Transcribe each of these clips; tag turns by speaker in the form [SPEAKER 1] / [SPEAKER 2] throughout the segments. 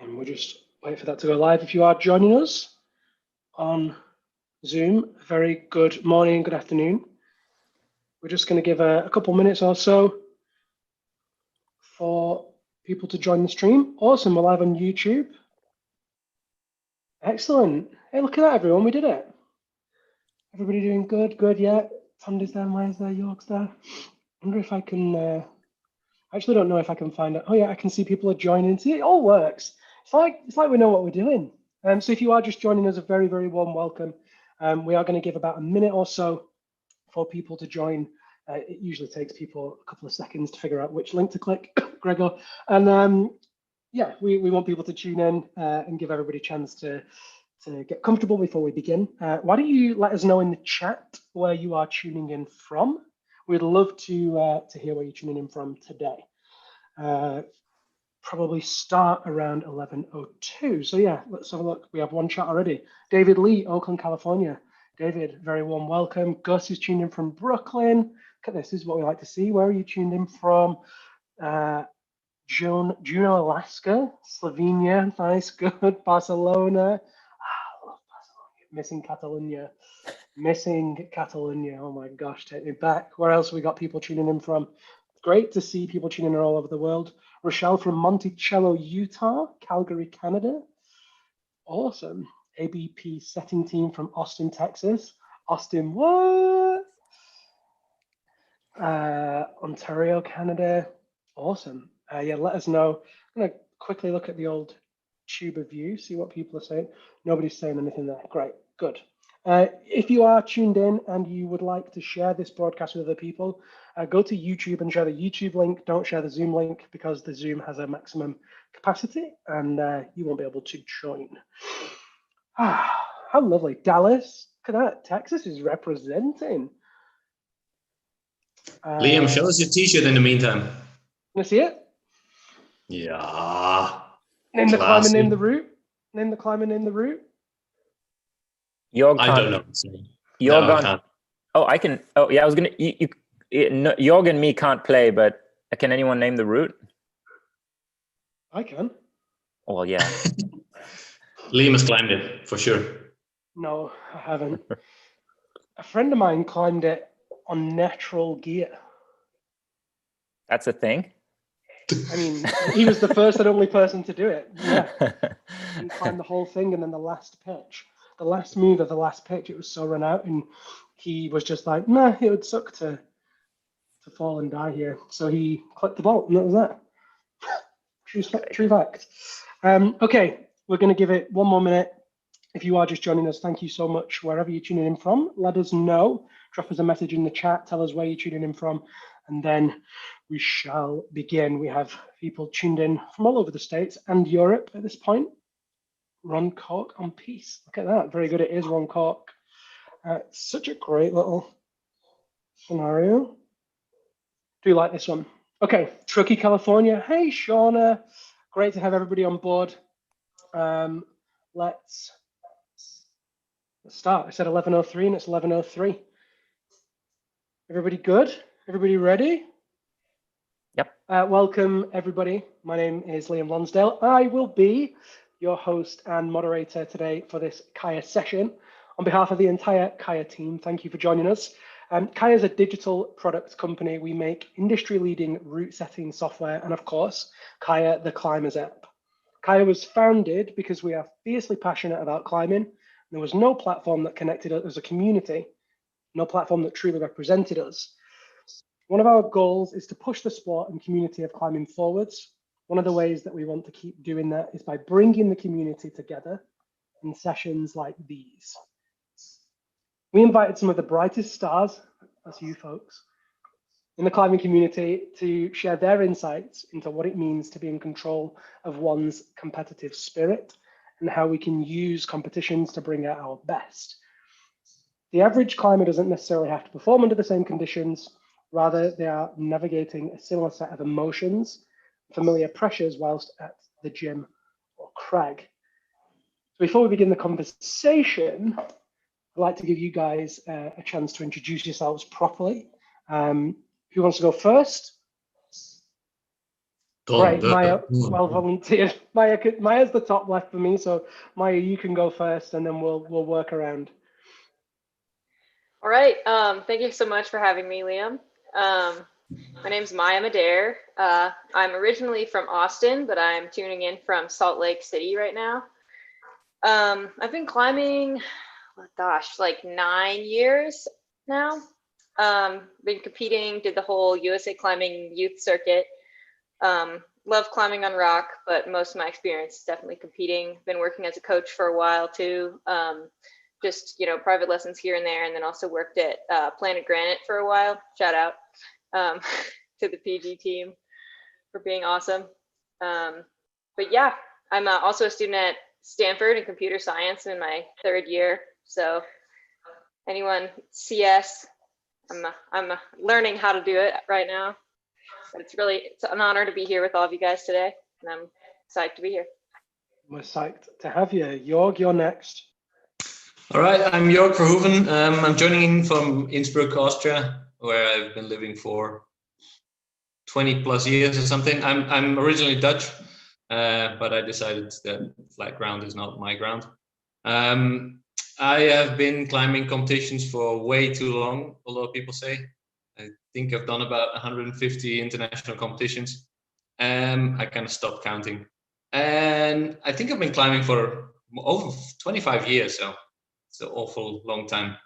[SPEAKER 1] And we'll just wait for that to go live. If you are joining us on Zoom, very good morning, good afternoon. We're just going to give a couple minutes or so for people to join the stream. Awesome, we're live on YouTube. Excellent. Hey, look at that, everyone, we did it. Everybody doing good? Good, yeah. Tonde's there, Maya's there, Jorg's there. I wonder if I can, I actually don't know if I can find it. Oh yeah, I can see people are joining. See, it all works. It's like we know what we're doing. So if you are just joining us, a very, very warm welcome. We are going to give about a minute or so for people to join. It usually takes people a couple of seconds to figure out which link to click, Gregor. And yeah, we want people to tune in and give everybody a chance to get comfortable before we begin. Why don't you let us know in the chat where you are tuning in from? We'd love to hear where you're tuning in from today. Probably start around 11:02. So yeah, let's have a look. We have one chat already. David Lee, Oakland, California. David, very warm welcome. Gus is tuned in from Brooklyn. Look at this. This is what we like to see. Where are you tuned in from? Juneau, Alaska. Slovenia, nice, good. Barcelona. I love Barcelona. Missing Catalonia. Oh my gosh, take me back. Where else have we got people tuning in from? Great to see people tuning in all over the world. Rochelle from Monticello, Utah. Calgary, Canada. Awesome. ABP setting team from Austin, Texas. Austin, what? Ontario, Canada. Awesome. Yeah, let us know. I'm going to quickly look at the old tuber view, see what people are saying. Nobody's saying anything there. Great, good. If you are tuned in and you would like to share this broadcast with other people, go to YouTube and share the YouTube link. Don't share the Zoom link because the Zoom has a maximum capacity and you won't be able to join. How lovely. Dallas, look at that. Texas is representing.
[SPEAKER 2] Liam, show us your t-shirt in the meantime.
[SPEAKER 1] Want to see it?
[SPEAKER 2] Yeah.
[SPEAKER 1] Name the climber, name the route. Name the climber, name the route.
[SPEAKER 3] Jorg
[SPEAKER 2] I don't know.
[SPEAKER 3] Jorg no, can't. Oh, I can. Oh, yeah. I was gonna. No, Jorg and me can't play, but can anyone name the route?
[SPEAKER 1] I can.
[SPEAKER 3] Well, yeah.
[SPEAKER 2] Liam has climbed it for sure.
[SPEAKER 1] No, I haven't. A friend of mine climbed it on natural gear.
[SPEAKER 3] That's a thing?
[SPEAKER 1] I mean, he was the first and only person to do it. Yeah. He climbed the whole thing, and then the last pitch. The last move of the last pitch, it was so run out, and he was just like, nah, it would suck to fall and die here. So he clicked the bolt, and that was that. True fact. Okay, we're going to give it one more minute. If you are just joining us, thank you so much. Wherever you're tuning in from, let us know. Drop us a message in the chat. Tell us where you're tuning in from, and then we shall begin. We have people tuned in from all over the States and Europe at this point. Ron Cork on Peace. Look at that. Very good. It is Ron Cork. Such a great little scenario. Do you like this one? Okay. Truckee, California. Hey, Shauna. Great to have everybody on board. Let's start. I said 11:03 and it's 11:03. Everybody good? Everybody ready?
[SPEAKER 3] Yep.
[SPEAKER 1] Welcome, everybody. My name is Liam Lonsdale. I will be your host and moderator today for this Kaya session. On behalf of the entire Kaya team, thank you for joining us. Kaya is a digital product company. We make industry-leading route setting software and, of course, Kaya the Climbers app. Kaya was founded because we are fiercely passionate about climbing. There was no platform that connected us as a community, no platform that truly represented us. One of our goals is to push the sport and community of climbing forwards. One of the ways that we want to keep doing that is by bringing the community together in sessions like these. We invited some of the brightest stars, that's you folks, in the climbing community to share their insights into what it means to be in control of one's competitive spirit and how we can use competitions to bring out our best. The average climber doesn't necessarily have to perform under the same conditions. Rather, they are navigating a similar set of emotions, familiar pressures whilst at the gym or crag. So before we begin the conversation, I'd like to give you guys a chance to introduce yourselves properly. Who wants to go first? Great,
[SPEAKER 2] Tonde.
[SPEAKER 1] Maya, well volunteered. Maya's the top left for me, so Maya, you can go first, and then we'll work around.
[SPEAKER 4] All right. Thank you so much for having me, Liam. My name's Maya Madere. I'm originally from Austin, but I'm tuning in from Salt Lake City right now. I've been climbing, like 9 years now. Been competing, did the whole USA Climbing Youth Circuit. Love climbing on rock, but most of my experience is definitely competing. Been working as a coach for a while too. Just, private lessons here and there, and then also worked at Planet Granite for a while. Shout out to the PG team for being awesome. But yeah, I'm also a student at Stanford in computer science in my 3rd year. So anyone CS, I'm learning how to do it right now. But it's an honor to be here with all of you guys today, and I'm psyched to be here.
[SPEAKER 1] We're psyched to have you. Jorg, you're next.
[SPEAKER 2] All right, I'm Jorg Verhoeven. I'm joining in from Innsbruck, Austria, where I've been living for 20 plus years or something. I'm originally Dutch, but I decided that flat ground is not my ground. I have been climbing competitions for way too long, a lot of people say. I think I've done about 150 international competitions. I kind of stopped counting. And I think I've been climbing for over 25 years, so it's an awful long time.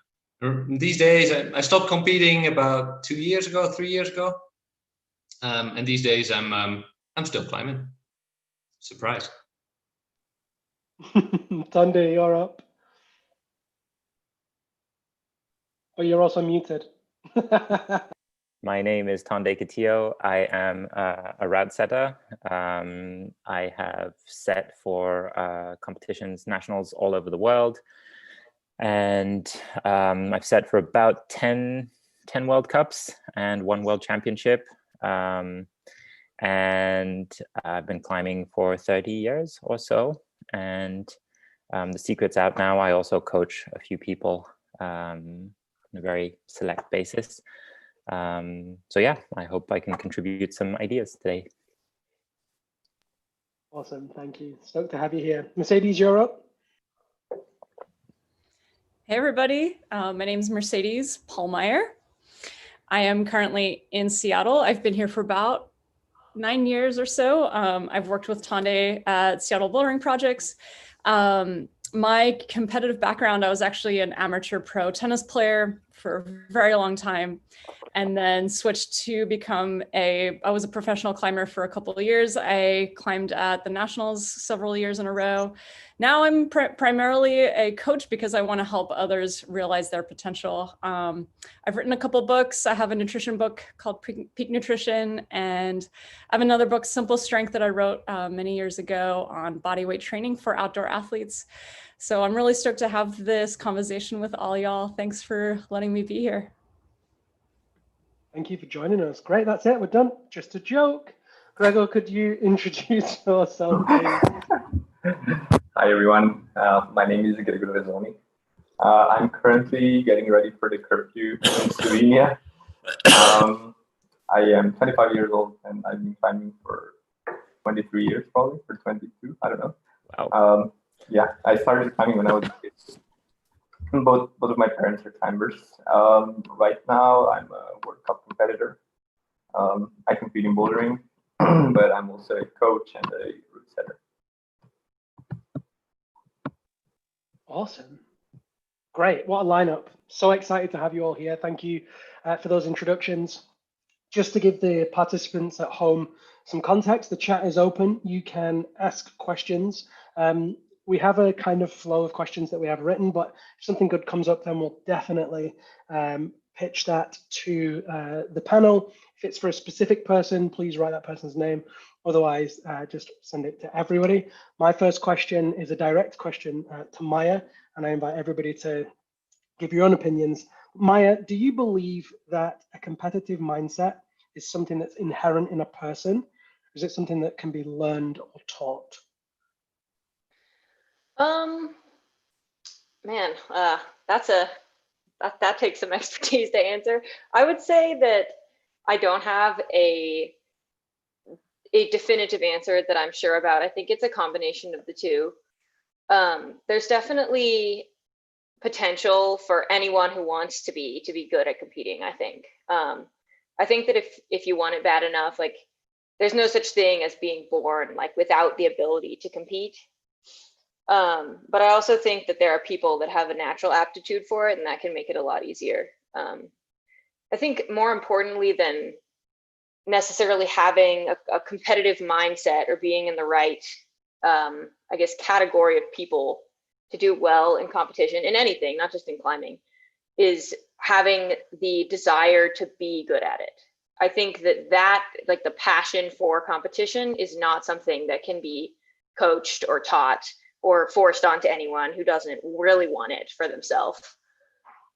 [SPEAKER 2] These days, I stopped competing about 3 years ago. And these days I'm still climbing. Surprise.
[SPEAKER 1] Tonde, you're up. Oh, you're also muted.
[SPEAKER 3] My name is Tonde Katiyo. I am a route setter. I have set for competitions, nationals all over the world. And I've set for about 10 World Cups and 1 World Championship. And I've been climbing for 30 years or so. And the secret's out now. I also coach a few people on a very select basis. So yeah, I hope I can contribute some ideas today.
[SPEAKER 1] Awesome, thank you. Stoked to have you here. Mercedes, you're up.
[SPEAKER 5] Hey everybody, my name is Mercedes Pollmeier. I am currently in Seattle. I've been here for about 9 years or so. I've worked with Tonde at Seattle Bouldering Projects. My competitive background, I was actually an amateur pro tennis player for a very long time, and then switched to I was a professional climber for a couple of years. I climbed at the nationals several years in a row. Now I'm primarily a coach because I want to help others realize their potential. I've written a couple books. I have a nutrition book called Peak Nutrition, and I have another book, Simple Strength, that I wrote many years ago on body weight training for outdoor athletes. So I'm really stoked to have this conversation with all y'all. Thanks for letting me be here.
[SPEAKER 1] Thank you for joining us. Great, that's it. We're done. Just a joke. Gregor, could you introduce yourself, please?
[SPEAKER 6] Hi, everyone. My name is Gregor Vezonik. I'm currently getting ready for the curfew in Slovenia. I am 25 years old, and I've been climbing for 23 years, probably, for 22. I don't know.
[SPEAKER 3] Wow.
[SPEAKER 6] Yeah, I started climbing when I was a kid. Both of my parents are climbers. Right now, I'm a World Cup competitor. I compete in bouldering, but I'm also a coach and a route setter.
[SPEAKER 1] Awesome. Great. What a lineup. So excited to have you all here. Thank you for those introductions. Just to give the participants at home some context, the chat is open. You can ask questions. We have a kind of flow of questions that we have written, but if something good comes up, then we'll definitely pitch that to the panel. If it's for a specific person, please write that person's name. Otherwise, just send it to everybody. My first question is a direct question to Maya, and I invite everybody to give your own opinions. Maya, do you believe that a competitive mindset is something that's inherent in a person? Or is it something that can be learned or taught?
[SPEAKER 4] Man, that takes some expertise to answer. I would say that I don't have a a definitive answer that I'm sure about. I think it's a combination of the two. There's definitely potential for anyone who wants to be good at competing, I think. I think that if you want it bad enough, like there's no such thing as being born like without the ability to compete. But I also think that there are people that have a natural aptitude for it, and that can make it a lot easier. I think more importantly than necessarily having a competitive mindset or being in the right, I guess, category of people to do well in competition, in anything, not just in climbing, is having the desire to be good at it. I think that like the passion for competition is not something that can be coached or taught or forced onto anyone who doesn't really want it for themselves.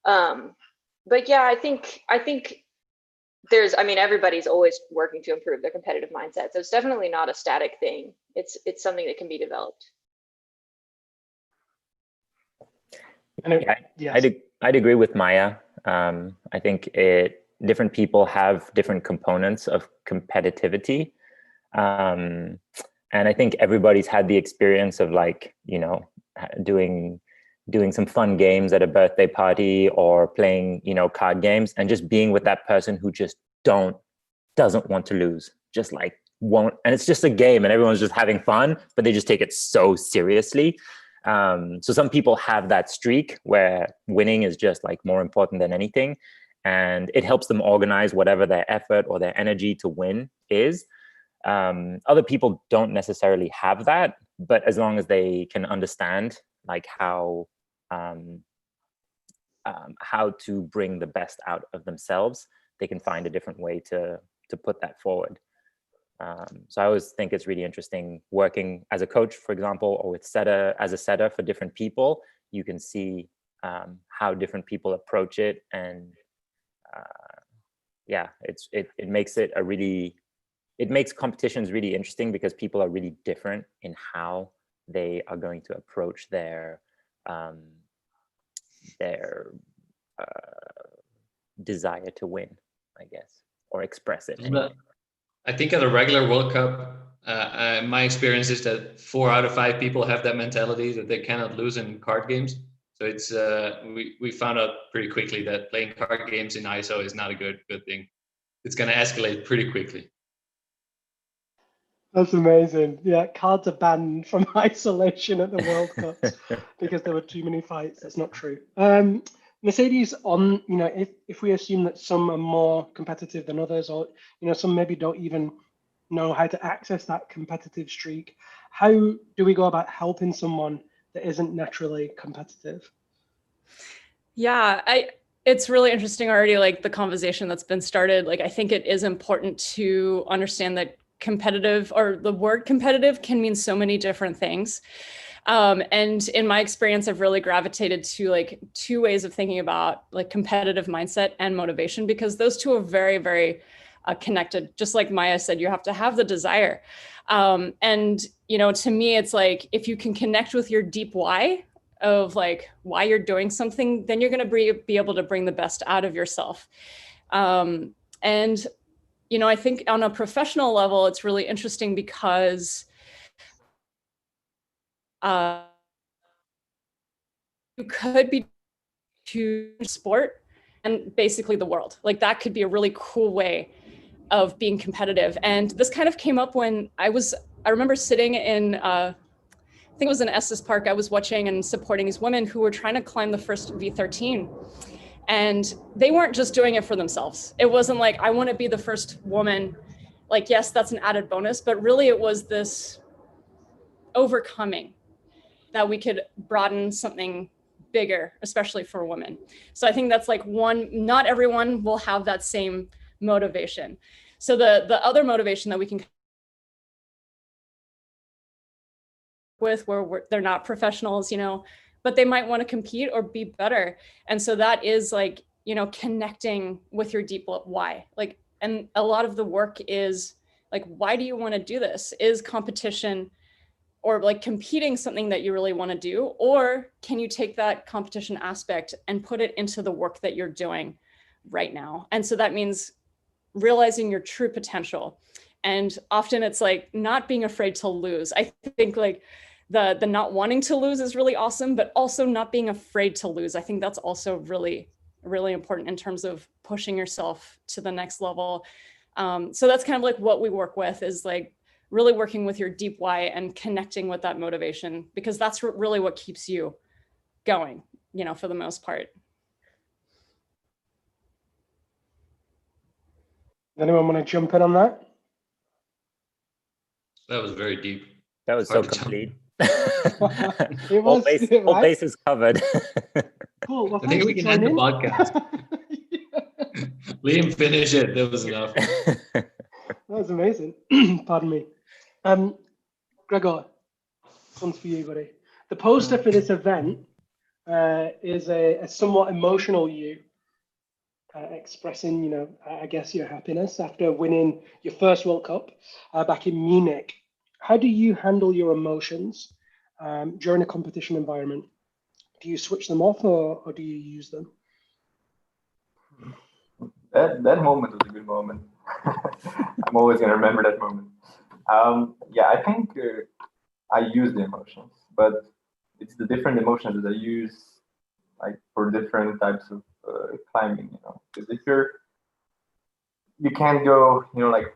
[SPEAKER 4] But yeah, I think there's, I mean, everybody's always working to improve their competitive mindset. So it's definitely not a static thing. It's something that can be developed.
[SPEAKER 3] Yeah, I'd agree with Maya. I think different people have different components of competitivity. And I think everybody's had the experience of like, you know, doing some fun games at a birthday party or playing, you know, card games and just being with that person who just doesn't want to lose, just like won't. And it's just a game and everyone's just having fun, but they just take it so seriously. So some people have that streak where winning is just like more important than anything. And it helps them organize whatever their effort or their energy to win is. Other people don't necessarily have that, but as long as they can understand like how to bring the best out of themselves, they can find a different way to put that forward. So I always think it's really interesting working as a coach, for example, or with as a setter for different people. You can see how different people approach it, and yeah, it makes it it makes competitions really interesting because people are really different in how they are going to approach their desire to win, I guess, or express it. Anyway.
[SPEAKER 2] I think at a regular World Cup, my experience is that 4 out of 5 people have that mentality that they cannot lose in card games. So it's we found out pretty quickly that playing card games in ISO is not a good thing. It's going to escalate pretty quickly.
[SPEAKER 1] That's amazing. Yeah, cards are banned from isolation at the World Cups because there were too many fights. That's not true. Mercedes, on, you know, if we assume that some are more competitive than others, or, you know, some maybe don't even know how to access that competitive streak, how do we go about helping someone that isn't naturally competitive?
[SPEAKER 5] Yeah, it's really interesting already, like the conversation that's been started. Like, I think it is important to understand that competitive, or the word competitive, can mean so many different things. And in my experience, I've really gravitated to like 2 ways of thinking about like competitive mindset and motivation, because those 2 are very, very connected. Just like Maya said, you have to have the desire. And, you know, to me, it's like, if you can connect with your deep why of like why you're doing something, then you're going to be able to bring the best out of yourself. And, you know, I think on a professional level, it's really interesting because you could be to sport and basically the world. Like that could be a really cool way of being competitive. And this kind of came up when I remember sitting in, I think it was in Estes Park, I was watching and supporting these women who were trying to climb the first V13. And they weren't just doing it for themselves. It wasn't like, I want to be the first woman. Like, yes, that's an added bonus, but really it was this overcoming that we could broaden something bigger, especially for women. So I think that's like one, not everyone will have that same motivation. So the other motivation that we can with where they're not professionals, you know, but they might want to compete or be better. And so that is like, you know, connecting with your deep why. Like, and a lot of the work is like, why do you want to do this? Is competition or like competing something that you really want to do? Or can you take that competition aspect and put it into the work that you're doing right now? And so that means realizing your true potential. And often it's like not being afraid to lose. I think like the not wanting to lose is really awesome, but also not being afraid to lose. I think that's also really, really important in terms of pushing yourself to the next level. So that's kind of like what we work with, is like really working with your deep why and connecting with that motivation, because that's really what keeps you going, you know, for the most part.
[SPEAKER 1] Anyone want to jump in on that?
[SPEAKER 2] That was very deep.
[SPEAKER 3] That was so complete.
[SPEAKER 1] It
[SPEAKER 3] all,
[SPEAKER 1] was,
[SPEAKER 3] all
[SPEAKER 1] right?
[SPEAKER 3] bases covered.
[SPEAKER 1] Cool. Well,
[SPEAKER 2] I think we can end the podcast. Liam, finish it. That was enough.
[SPEAKER 1] That was amazing. Pardon me. Gregor, this one's for you, buddy. The poster for this event is a somewhat emotional you, expressing, you know, I guess your happiness after winning your first World Cup back in Munich. How do you handle your emotions during a competition environment? Do you switch them off, or do you use them?
[SPEAKER 6] That moment was a good moment. I'm always going to remember that moment. Yeah, I think I use the emotions, but it's the different emotions that I use, like for different types of climbing. You know, because if you can't go, you know, like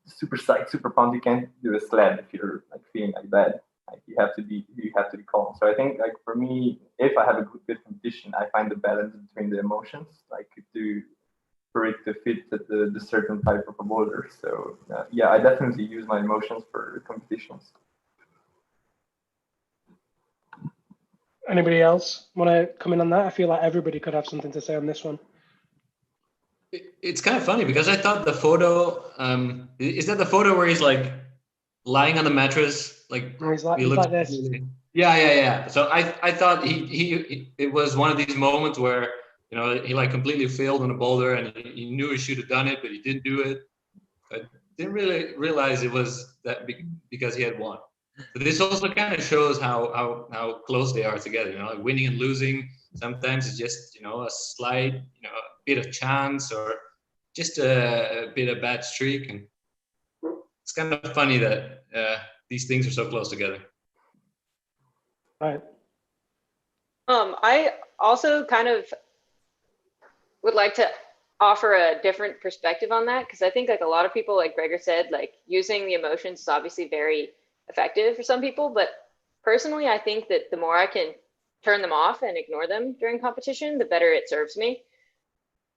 [SPEAKER 6] super psyched, super pumped. You can't do a sled if you're like feeling like that. Like you have to be calm. So I think, like for me, if I have a good competition, I find the balance between the emotions, like for it to fit the certain type of a boulder. So yeah, I definitely use my emotions for competitions.
[SPEAKER 1] Anybody else want to come in on that? I feel like everybody could have something to say on this one.
[SPEAKER 2] It's kind of funny because I thought the photo, is that the photo where he's like lying on the mattress, like
[SPEAKER 1] he's like this.
[SPEAKER 2] Yeah. So I thought he it was one of these moments where, you know, he like completely failed on a boulder and he knew he should have done it, but he didn't do it. I didn't really realize it was that because he had won. So this also kind of shows how close they are together. You know, like winning and losing. Sometimes it's just, you know, a slight, you know, a bit of chance or just a bit of bad streak, and it's kind of funny that these things are so close together.
[SPEAKER 1] Right.
[SPEAKER 4] I also kind of would like to offer a different perspective on that, because I think like a lot of people, like Gregor said, like using the emotions is obviously very effective for some people, but personally I think that the more I can turn them off and ignore them during competition, the better it serves me.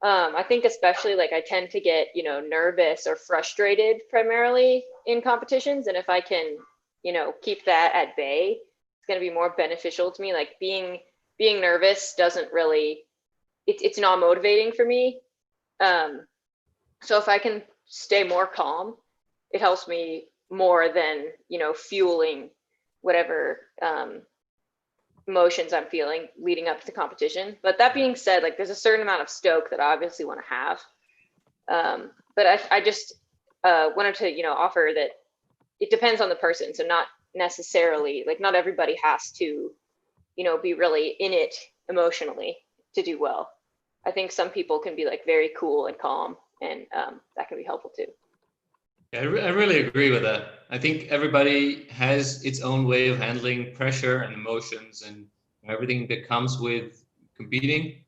[SPEAKER 4] I think especially like I tend to get, you know, nervous or frustrated primarily in competitions, and if I can, you know, keep that at bay, it's going to be more beneficial to me. Like being nervous doesn't really, it's not motivating for me. So if I can stay more calm, it helps me more than, you know, fueling whatever emotions I'm feeling leading up to the competition. But that being said, like there's a certain amount of stoke that I obviously want to have. But I just wanted to, you know, offer that it depends on the person. So not necessarily, like not everybody has to, you know, be really in it emotionally to do well. I think some people can be like very cool and calm, and that can be helpful too.
[SPEAKER 2] Yeah, I really agree with that. I think everybody has its own way of handling pressure and emotions and everything that comes with competing,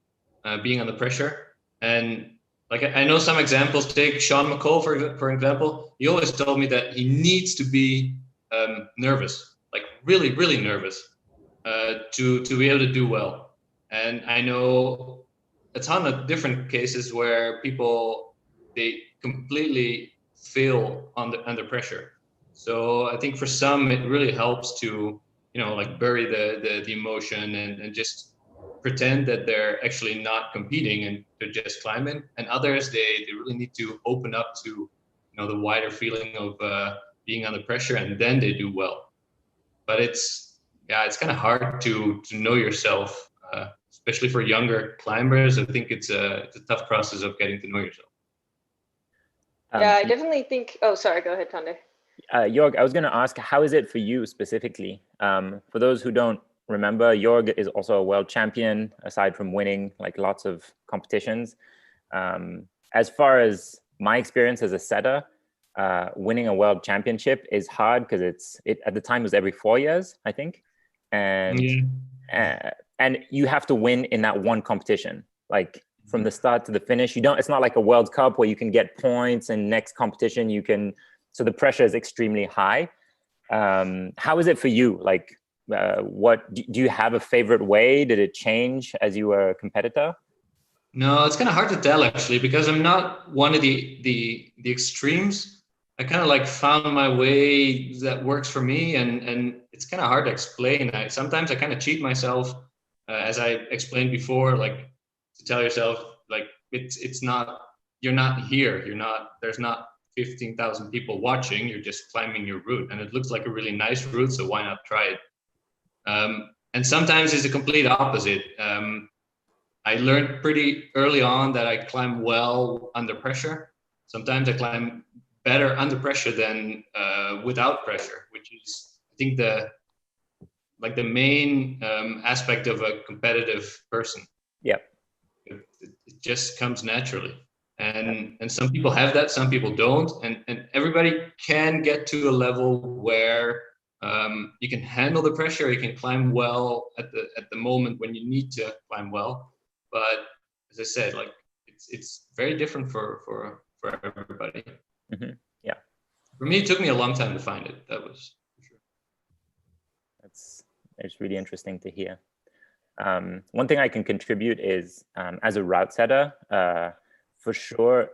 [SPEAKER 2] being under pressure. And like I know some examples. Take Sean McCall for example. He always told me that he needs to be nervous, like really, really nervous, to be able to do well. And I know a ton of different cases where people, they completely fail under pressure. So I think for some it really helps to, you know, like bury the emotion and just pretend that they're actually not competing and they're just climbing. And others, they really need to open up to, you know, the wider feeling of being under pressure, and then they do well. But it's kind of hard to know yourself, especially for younger climbers. I think it's a tough process of getting to know yourself.
[SPEAKER 4] Yeah, I definitely think. Oh, sorry. Go ahead, Tonde.
[SPEAKER 3] Jorg, I was going to ask, how is it for you specifically? For those who don't remember, Jorg is also a world champion, aside from winning like lots of competitions. As far as my experience as a setter, winning a world championship is hard because it at the time was every 4 years, I think, and you have to win in that one competition, like from the start to the finish. It's not like a World Cup where you can get points and next competition you can. So the pressure is extremely high. How is it for you? Like, what do you have a favorite way? Did it change as you were a competitor?
[SPEAKER 2] No, it's kind of hard to tell actually, because I'm not one of the extremes. I kind of like found my way that works for me, and it's kind of hard to explain. Sometimes I kind of cheat myself, as I explained before, like to tell yourself like it's not, you're not here, there's not 15,000 people watching, you're just climbing your route, and it looks like a really nice route, so why not try it? And sometimes it's the complete opposite. I learned pretty early on that I climb well under pressure. Sometimes I climb better under pressure than without pressure, which is, I think, the main aspect of a competitive person.
[SPEAKER 3] Yeah,
[SPEAKER 2] it just comes naturally, and some people have that, some people don't, and everybody can get to a level where you can handle the pressure, you can climb well at the moment when you need to climb well. But as I said, like it's very different for everybody.
[SPEAKER 3] Mm-hmm. Yeah.
[SPEAKER 2] For me, it took me a long time to find it. That was for sure.
[SPEAKER 3] It's really interesting to hear. One thing I can contribute is as a route setter, for sure,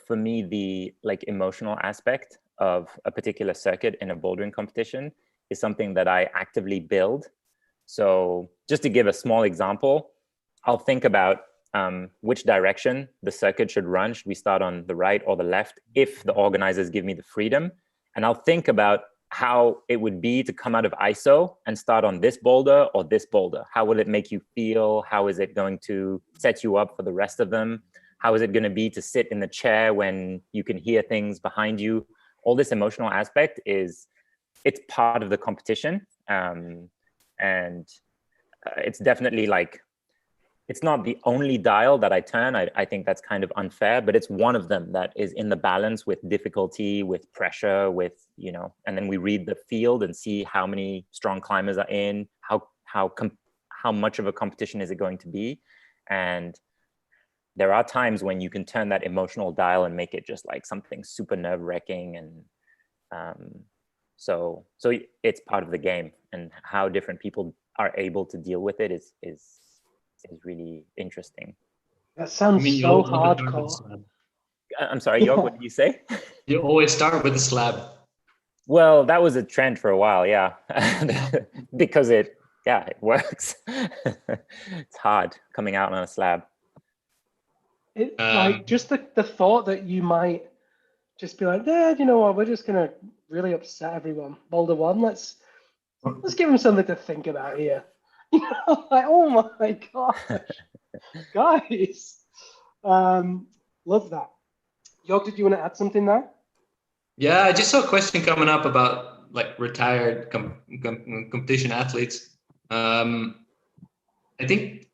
[SPEAKER 3] for me, the like emotional aspect of a particular circuit in a bouldering competition is something that I actively build. So just to give a small example, I'll think about which direction the circuit should run. Should we start on the right or the left if the organizers give me the freedom? And I'll think about how it would be to come out of ISO and start on this boulder or this boulder. How will it make you feel? How is it going to set you up for the rest of them? How is it going to be to sit in the chair when you can hear things behind you? All this emotional aspect it's part of the competition. And it's definitely like, it's not the only dial that I turn. I think that's kind of unfair, but it's one of them that is in the balance with difficulty, with pressure, with, and then we read the field and see how many strong climbers are in, how much of a competition is it going to be. And there are times when you can turn that emotional dial and make it just like something super nerve-wracking. And so it's part of the game, and how different people are able to deal with it is really interesting.
[SPEAKER 1] That sounds so hardcore.
[SPEAKER 3] I'm sorry, Jorg, what did you say?
[SPEAKER 2] You always start with the slab.
[SPEAKER 3] Well, that was a trend for a while, yeah. Because it works. It's hard coming out on a slab.
[SPEAKER 1] Like just the thought that you might just be like, you know what, we're just gonna really upset everyone. Boulder one, let's give them something to think about here. Like, oh my gosh, guys, love that. Jorg, did you want to add something there?
[SPEAKER 2] Yeah, I just saw a question coming up about like retired competition athletes. I think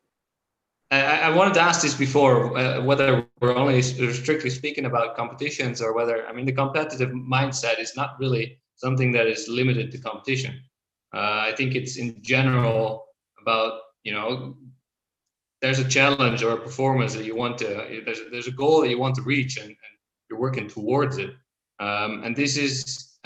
[SPEAKER 2] I wanted to ask this before, whether we're only strictly speaking about competitions, or whether, the competitive mindset is not really something that is limited to competition. I think it's in general about, there's a challenge or a performance that you want to, there's a goal that you want to reach, and you're working towards it. And this is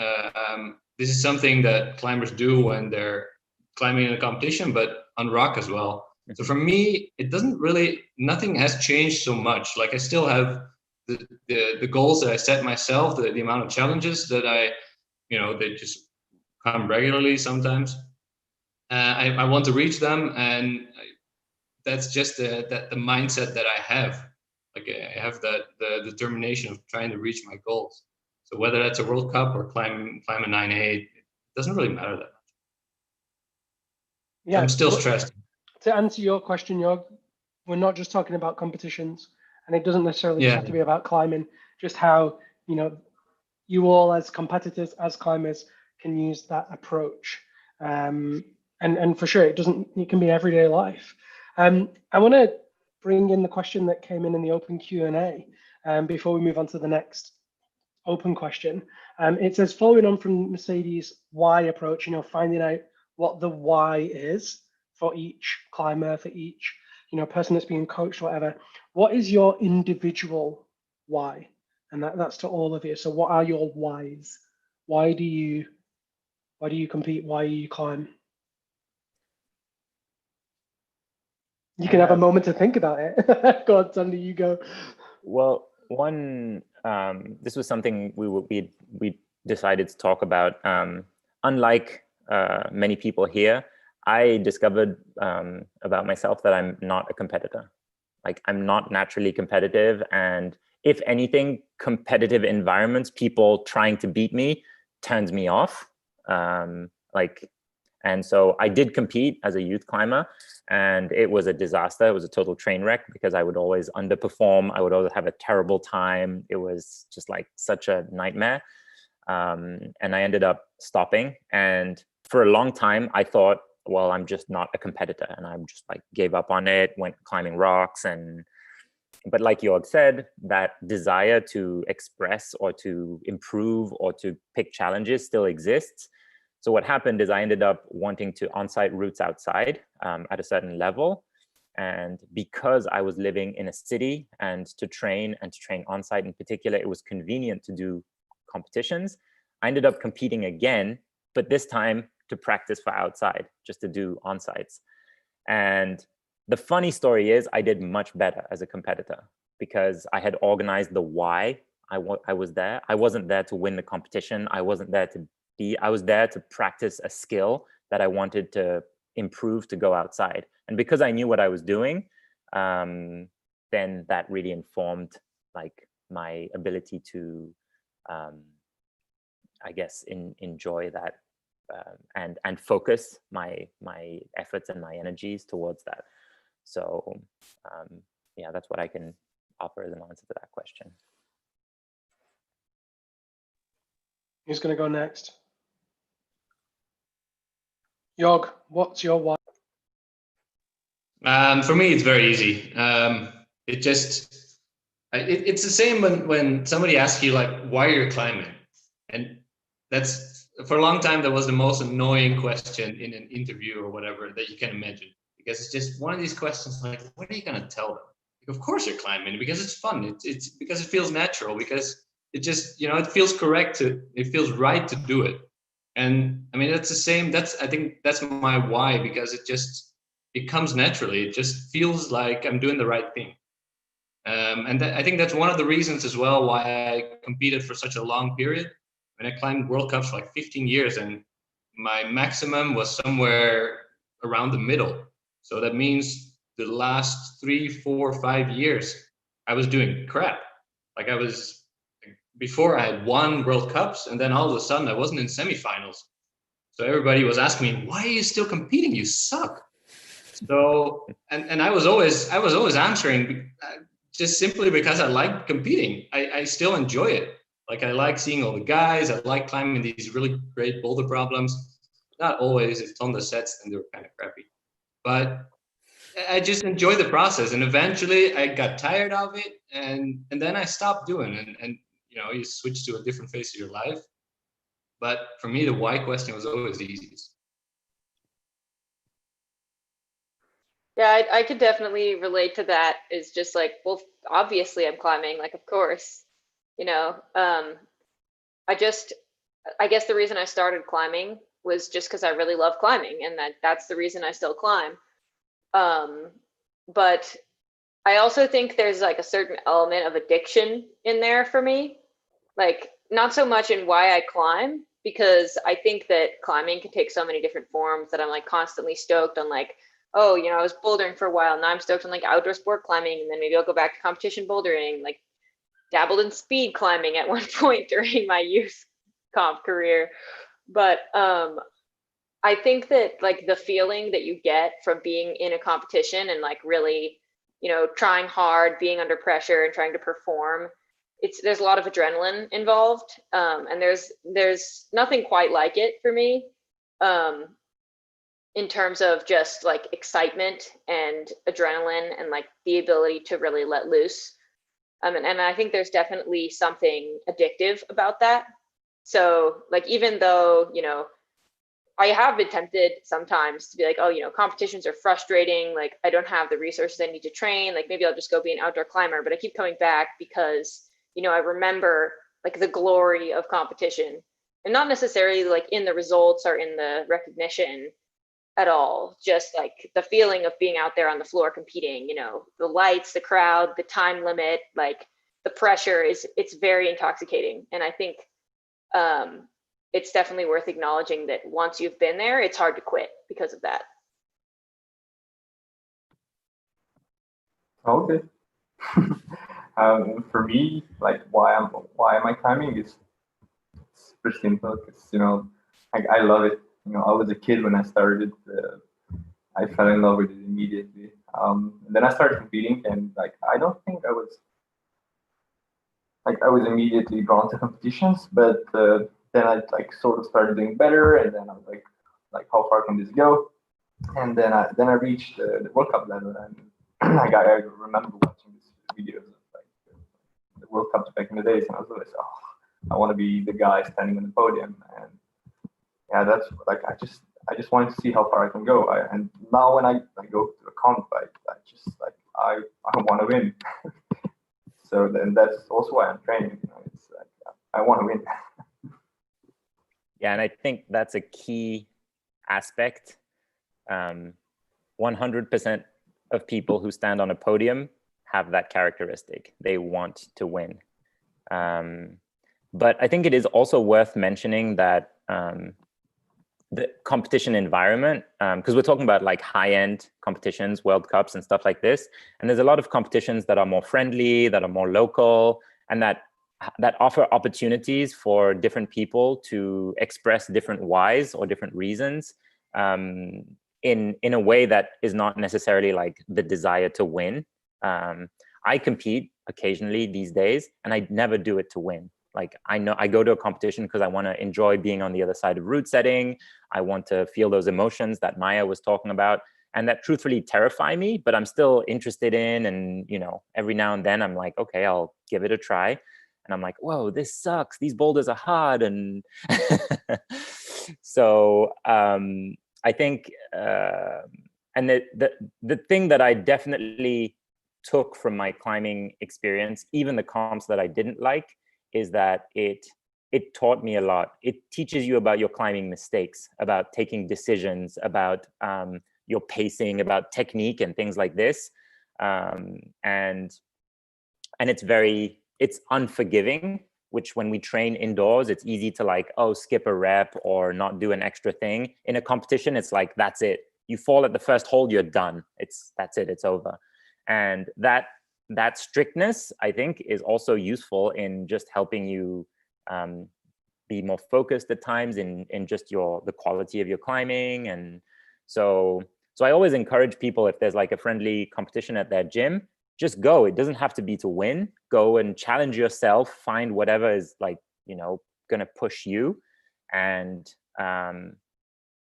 [SPEAKER 2] something that climbers do when they're climbing in a competition, but on rock as well. So for me, it doesn't really, nothing has changed so much. Like I still have the goals that I set myself, the amount of challenges that they just come regularly sometimes. I want to reach them, and that's just the mindset that I have. Like I have the determination of trying to reach my goals. So whether that's a World Cup or climb a 9A, it doesn't really matter that much. Yeah, I'm still stressed.
[SPEAKER 1] To answer your question, Jorg, we're not just talking about competitions, and it doesn't necessarily just have to be about climbing. Just how you all as competitors, as climbers, can use that approach. And for sure, it can be everyday life. I want to bring in the question that came in the open Q&A before we move on to the next open question. It says, following on from Mercedes' why approach, finding out what the why is for each climber, for each, person that's being coached, or whatever. What is your individual why? And that's to all of you. So what are your whys? Why do you compete? Why do you climb? You can have a moment to think about it. Go on, Tonde, you go.
[SPEAKER 3] Well, this was something we decided to talk about. Unlike many people here, I discovered about myself that I'm not a competitor. Like, I'm not naturally competitive, and if anything, competitive environments, people trying to beat me, turns me off. And so I did compete as a youth climber, and it was a disaster. It was a total train wreck because I would always underperform. I would always have a terrible time. It was just like such a nightmare. And I ended up stopping. And for a long time, I thought, well, I'm just not a competitor. And I just like gave up on it, went climbing rocks. But like Jorg said, that desire to express or to improve or to pick challenges still exists. So what happened is I ended up wanting to on-site routes outside at a certain level. And because I was living in a city and to train on-site in particular, it was convenient to do competitions. I ended up competing again, but this time to practice for outside, just to do on-sites. And the funny story is I did much better as a competitor because I had organized the why I was there. I wasn't there to win the competition. I wasn't there to I was there to practice a skill that I wanted to improve to go outside. And because I knew what I was doing, then that really informed like my ability to, I guess, enjoy that and focus my efforts and my energies towards that. So yeah, that's what I can offer as an answer to that question.
[SPEAKER 1] Who's going to go next? Jorg, what's your why?
[SPEAKER 2] For me, it's very easy. It's the same when somebody asks you like, why you're climbing, and that's for a long time that was the most annoying question in an interview or whatever that you can imagine, because it's just one of these questions like, what are you gonna tell them? Like, of course you're climbing because it's fun. It's because it feels natural, because it just it feels correct it feels right to do it. And I mean, that's the same. I think that's my why, because it comes naturally. It just feels like I'm doing the right thing. And I think that's one of the reasons as well why I competed for such a long period. And I climbed World Cups for like 15 years, and my maximum was somewhere around the middle. So that means the last 3, 4, 5 years, I was doing crap. Like before I had won World Cups, and then all of a sudden I wasn't in semifinals. So everybody was asking me, why are you still competing? You suck. So, and I was always answering just simply because I like competing. I still enjoy it. Like, I like seeing all the guys. I like climbing these really great boulder problems. Not always. If Tonde sets, then they were kind of crappy. But I just enjoy the process. And eventually I got tired of it. And then I stopped doing it. And you switch to a different phase of your life. But for me, the why question was always the easiest.
[SPEAKER 4] Yeah, I could definitely relate to that. It's just like, well, obviously I'm climbing, like, of course, I guess the reason I started climbing was just because I really love climbing, and that's the reason I still climb. But I also think there's like a certain element of addiction in there for me, like not so much in why I climb, because I think that climbing can take so many different forms that I'm like constantly stoked on, like, oh, I was bouldering for a while. Now I'm stoked on like outdoor sport climbing. And then maybe I'll go back to competition bouldering, like dabbled in speed climbing at one point during my youth comp career. But I think that like the feeling that you get from being in a competition and like really, trying hard, being under pressure and trying to perform, there's a lot of adrenaline involved. And there's nothing quite like it for me. In terms of just like excitement and adrenaline and like the ability to really let loose. And I think there's definitely something addictive about that. So like, even though, I have been tempted sometimes to be like, oh, competitions are frustrating. Like, I don't have the resources I need to train. Like, maybe I'll just go be an outdoor climber. But I keep coming back because, I remember like the glory of competition, and not necessarily like in the results or in the recognition at all. Just like the feeling of being out there on the floor competing, the lights, the crowd, the time limit, like the pressure it's very intoxicating. And I think, it's definitely worth acknowledging that once you've been there, it's hard to quit because of that.
[SPEAKER 6] Okay. For me, like why am I climbing is super simple. Because I love it. I was a kid when I started. I fell in love with it immediately. And then I started competing, and like I don't think I was immediately drawn to competitions, but then I like sort of started doing better, and then I was like how far can this go? And then I reached the World Cup level, and like I remember watching these videos of like the World Cups back in the days, and I was always, oh, I want to be the guy standing on the podium. And yeah, that's like I just wanted to see how far I can go. And now when I go to a comp, I just like I want to win. So then that's also why I'm training. It's like I want to win.
[SPEAKER 3] Yeah, and I think that's a key aspect. 100% of people who stand on a podium have that characteristic. They want to win. But I think it is also worth mentioning that the competition environment, because we're talking about like high-end competitions, World Cups and stuff like this. And there's a lot of competitions that are more friendly, that are more local, and that offer opportunities for different people to express different whys or different reasons in a way that is not necessarily like the desire to win. I compete occasionally these days, and I never do it to win. Like I know I go to a competition because I want to enjoy being on the other side of route setting. I want to feel those emotions that Maya was talking about, and that truthfully terrify me, but I'm still interested in. And every now and then I'm like, okay, I'll give it a try. And I'm like, whoa, this sucks. These boulders are hard. And so I think, and the thing that I definitely took from my climbing experience, even the comps that I didn't like, is that it taught me a lot. It teaches you about your climbing mistakes, about taking decisions, about your pacing, about technique and things like this. And it's unforgiving, which when we train indoors, it's easy to like, oh, skip a rep or not do an extra thing. In a competition, it's like, that's it. You fall at the first hole, you're done. That's it, it's over. And that strictness, I think, is also useful in just helping you be more focused at times in just the quality of your climbing. And so I always encourage people, if there's like a friendly competition at their gym, just go. It doesn't have to be to win. Go and challenge yourself, find whatever is like, gonna push you. And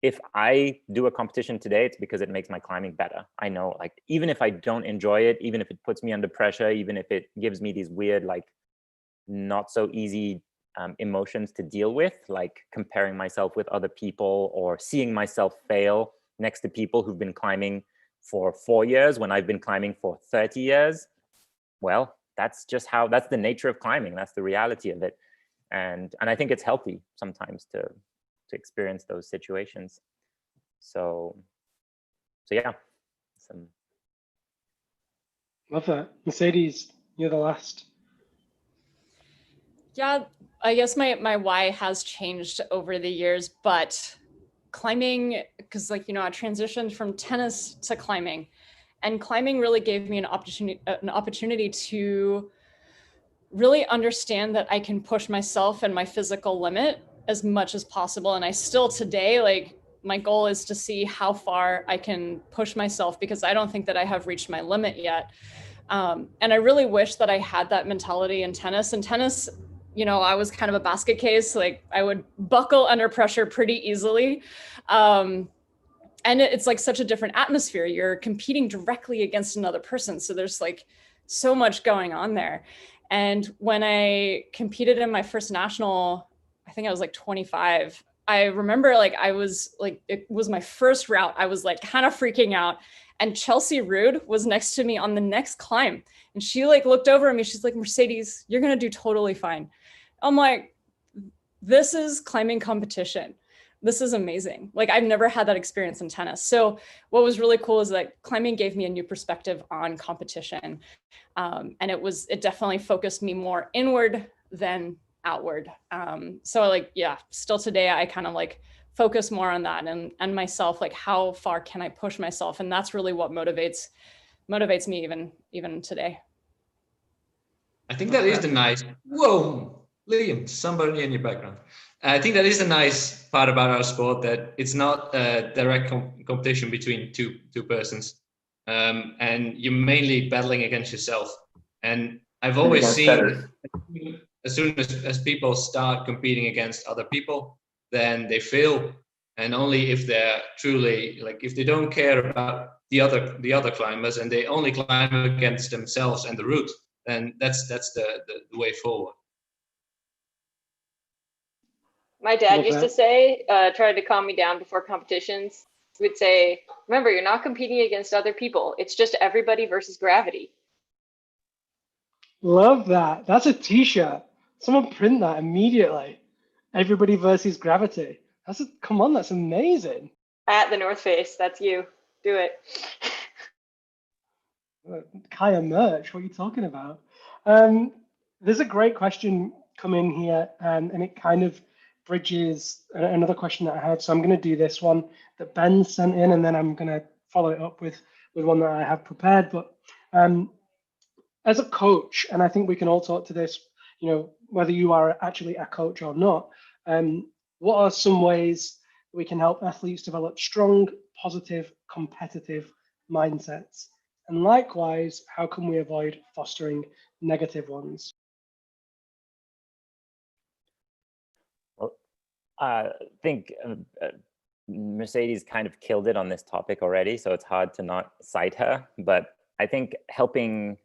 [SPEAKER 3] if I do a competition today, it's because it makes my climbing better. I know, like, even if I don't enjoy it, even if it puts me under pressure, even if it gives me these weird, like, not so easy emotions to deal with, like comparing myself with other people or seeing myself fail next to people who've been climbing for 4 years when I've been climbing for 30 years. Well, that's the nature of climbing. That's the reality of it. And I think it's healthy sometimes to experience those situations. So yeah.
[SPEAKER 1] Love that. Mercedes, you're the last.
[SPEAKER 5] Yeah, I guess my why has changed over the years, but climbing, because I transitioned from tennis to climbing, and climbing really gave me an opportunity to really understand that I can push myself and my physical limit as much as possible. And I still today, like, my goal is to see how far I can push myself, because I don't think that I have reached my limit yet. And I really wish that I had that mentality in tennis. In tennis, I was kind of a basket case. Like, I would buckle under pressure pretty easily. And it's like such a different atmosphere. You're competing directly against another person. So there's like so much going on there. And when I competed in my first national, I think I was like 25. I remember like I was like, it was my first route. I was like kind of freaking out. And Chelsea Rude was next to me on the next climb. And she like looked over at me. She's like, Mercedes, you're going to do totally fine. I'm like, this is climbing competition. This is amazing. Like I've never had that experience in tennis. So what was really cool is that climbing gave me a new perspective on competition. And it definitely focused me more inward than outward. So like, yeah, still today, I kind of like focus more on that and myself, like how far can I push myself? And that's really what motivates me even today.
[SPEAKER 2] I think that is the nice, whoa, Liam, somebody in your background. I think that is the nice part about our sport, that it's not a direct competition between two persons. And you're mainly battling against yourself. And I've always seen, as soon as people start competing against other people, then they fail. And only if they're truly, like, if they don't care about the other climbers and they only climb against themselves and the route, then that's the way forward.
[SPEAKER 4] My dad used to say, tried to calm me down before competitions. He would say, remember, you're not competing against other people. It's just everybody versus gravity.
[SPEAKER 1] Love that. That's a t-shirt. Someone print that immediately. Everybody versus gravity. Come on, that's amazing.
[SPEAKER 4] At the North Face, that's you. Do it.
[SPEAKER 1] Kaya merch, what are you talking about? There's a great question come in here, and it kind of bridges another question that I had. So I'm going to do this one that Ben sent in, and then I'm going to follow it up with one that I have prepared. But as a coach, and I think we can all talk to this, you know, whether you are actually a coach or not, what are some ways we can help athletes develop strong, positive, competitive mindsets? And likewise, how can we avoid fostering negative ones?
[SPEAKER 3] Well, I think Mercedes kind of killed it on this topic already, so it's hard to not cite her. But I think helping,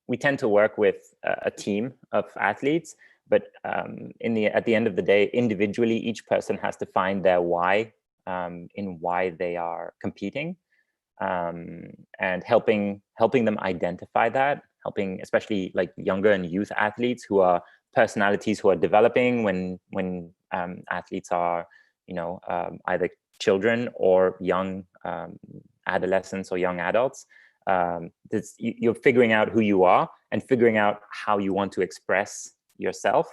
[SPEAKER 3] we tend to work with a team of athletes, but at the end of the day, individually, each person has to find their why in why they are competing. And helping them identify that, helping especially like younger and youth athletes who are personalities who are developing when athletes are, you know, either children or young adolescents or young adults. You're figuring out who you are and figuring out how you want to express yourself.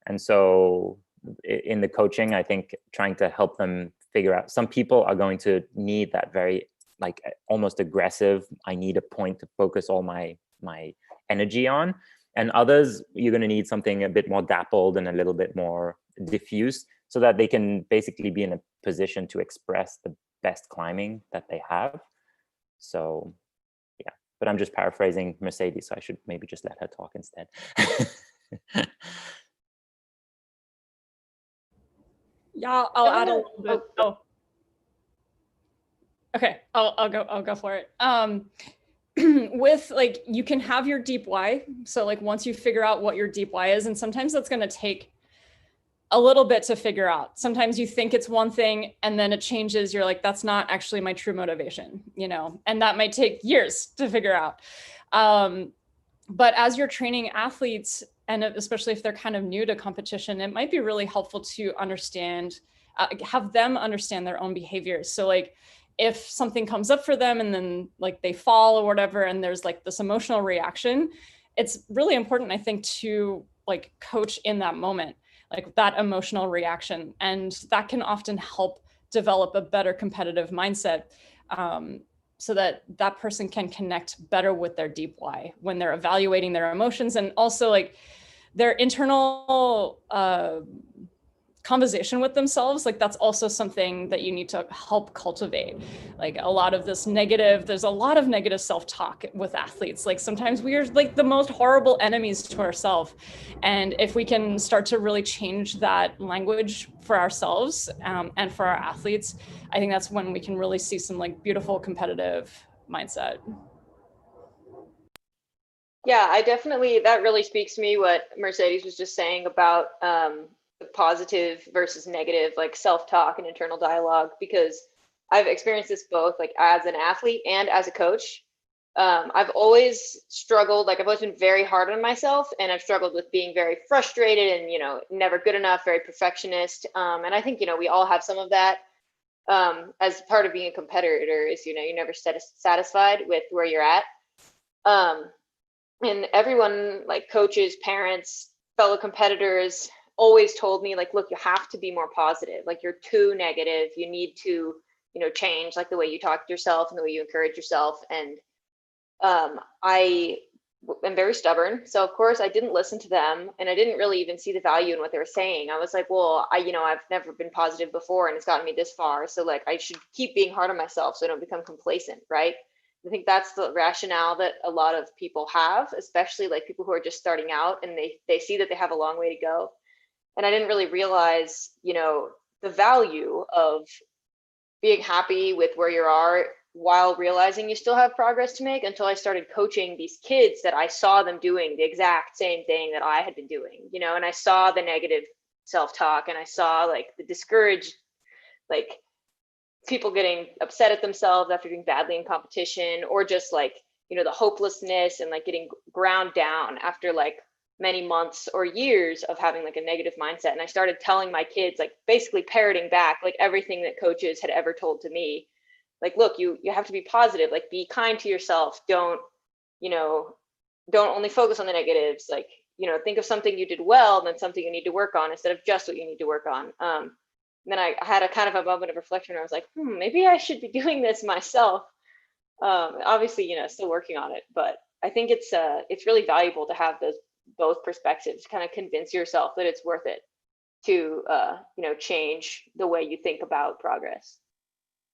[SPEAKER 3] And so in the coaching, I think trying to help them figure out, some people are going to need that very like almost aggressive, I need a point to focus all my energy on. And others, you're going to need something a bit more dappled and a little bit more diffuse so that they can basically be in a position to express the best climbing that they have. So yeah, but I'm just paraphrasing Mercedes, so I should maybe just let her talk instead.
[SPEAKER 5] Yeah, I'll add a little bit. Oh. Okay, I'll go for it. With like, you can have your deep why. So like once you figure out what your deep why is, and sometimes that's going to take a little bit to figure out. Sometimes you think it's one thing and then it changes. You're like, that's not actually my true motivation, you know, and that might take years to figure out. But as you're training athletes, and especially if they're kind of new to competition, it might be really helpful to understand, have them understand their own behaviors. So like, if something comes up for them and then like they fall or whatever, and there's like this emotional reaction, it's really important, I think, to like coach in that moment, like that emotional reaction. And that can often help develop a better competitive mindset, so that that person can connect better with their deep why when they're evaluating their emotions, and also like their internal conversation with themselves. Like that's also something that you need to help cultivate. Like a lot of this negative, there's a lot of negative self-talk with athletes. Like sometimes we are like the most horrible enemies to ourselves. And if we can start to really change that language for ourselves and for our athletes, I think that's when we can really see some like beautiful competitive mindset.
[SPEAKER 4] Yeah, that really speaks to me what Mercedes was just saying about the positive versus negative, like self-talk and internal dialogue, because I've experienced this both like as an athlete and as a coach. I've always struggled, like I've always been very hard on myself, and I've struggled with being very frustrated and, never good enough, very perfectionist. And I think, we all have some of that as part of being a competitor is, you're never satisfied with where you're at. And everyone, like coaches, parents, fellow competitors, always told me, like, look, you have to be more positive. Like, you're too negative. You need to, change like the way you talk to yourself and the way you encourage yourself. And I am very stubborn. So of course I didn't listen to them, and I didn't really even see the value in what they were saying. I was like, well, I've never been positive before, and it's gotten me this far. So like, I should keep being hard on myself so I don't become complacent, right? I think that's the rationale that a lot of people have, especially like people who are just starting out and they see that they have a long way to go. And I didn't really realize, the value of being happy with where you are while realizing you still have progress to make, until I started coaching these kids that I saw them doing the exact same thing that I had been doing, and I saw the negative self-talk, and I saw like the discouraged, like people getting upset at themselves after doing badly in competition, or just like, the hopelessness and like getting ground down after like many months or years of having like a negative mindset. And I started telling my kids, like basically parroting back like everything that coaches had ever told to me. Like, look, you have to be positive, like be kind to yourself. Don't only focus on the negatives. Like, think of something you did well, and then something you need to work on instead of just what you need to work on. Then I had a kind of a moment of reflection where I was like, maybe I should be doing this myself. Obviously, still working on it, but I think it's really valuable to have both perspectives, to kind of convince yourself that it's worth it to, change the way you think about progress.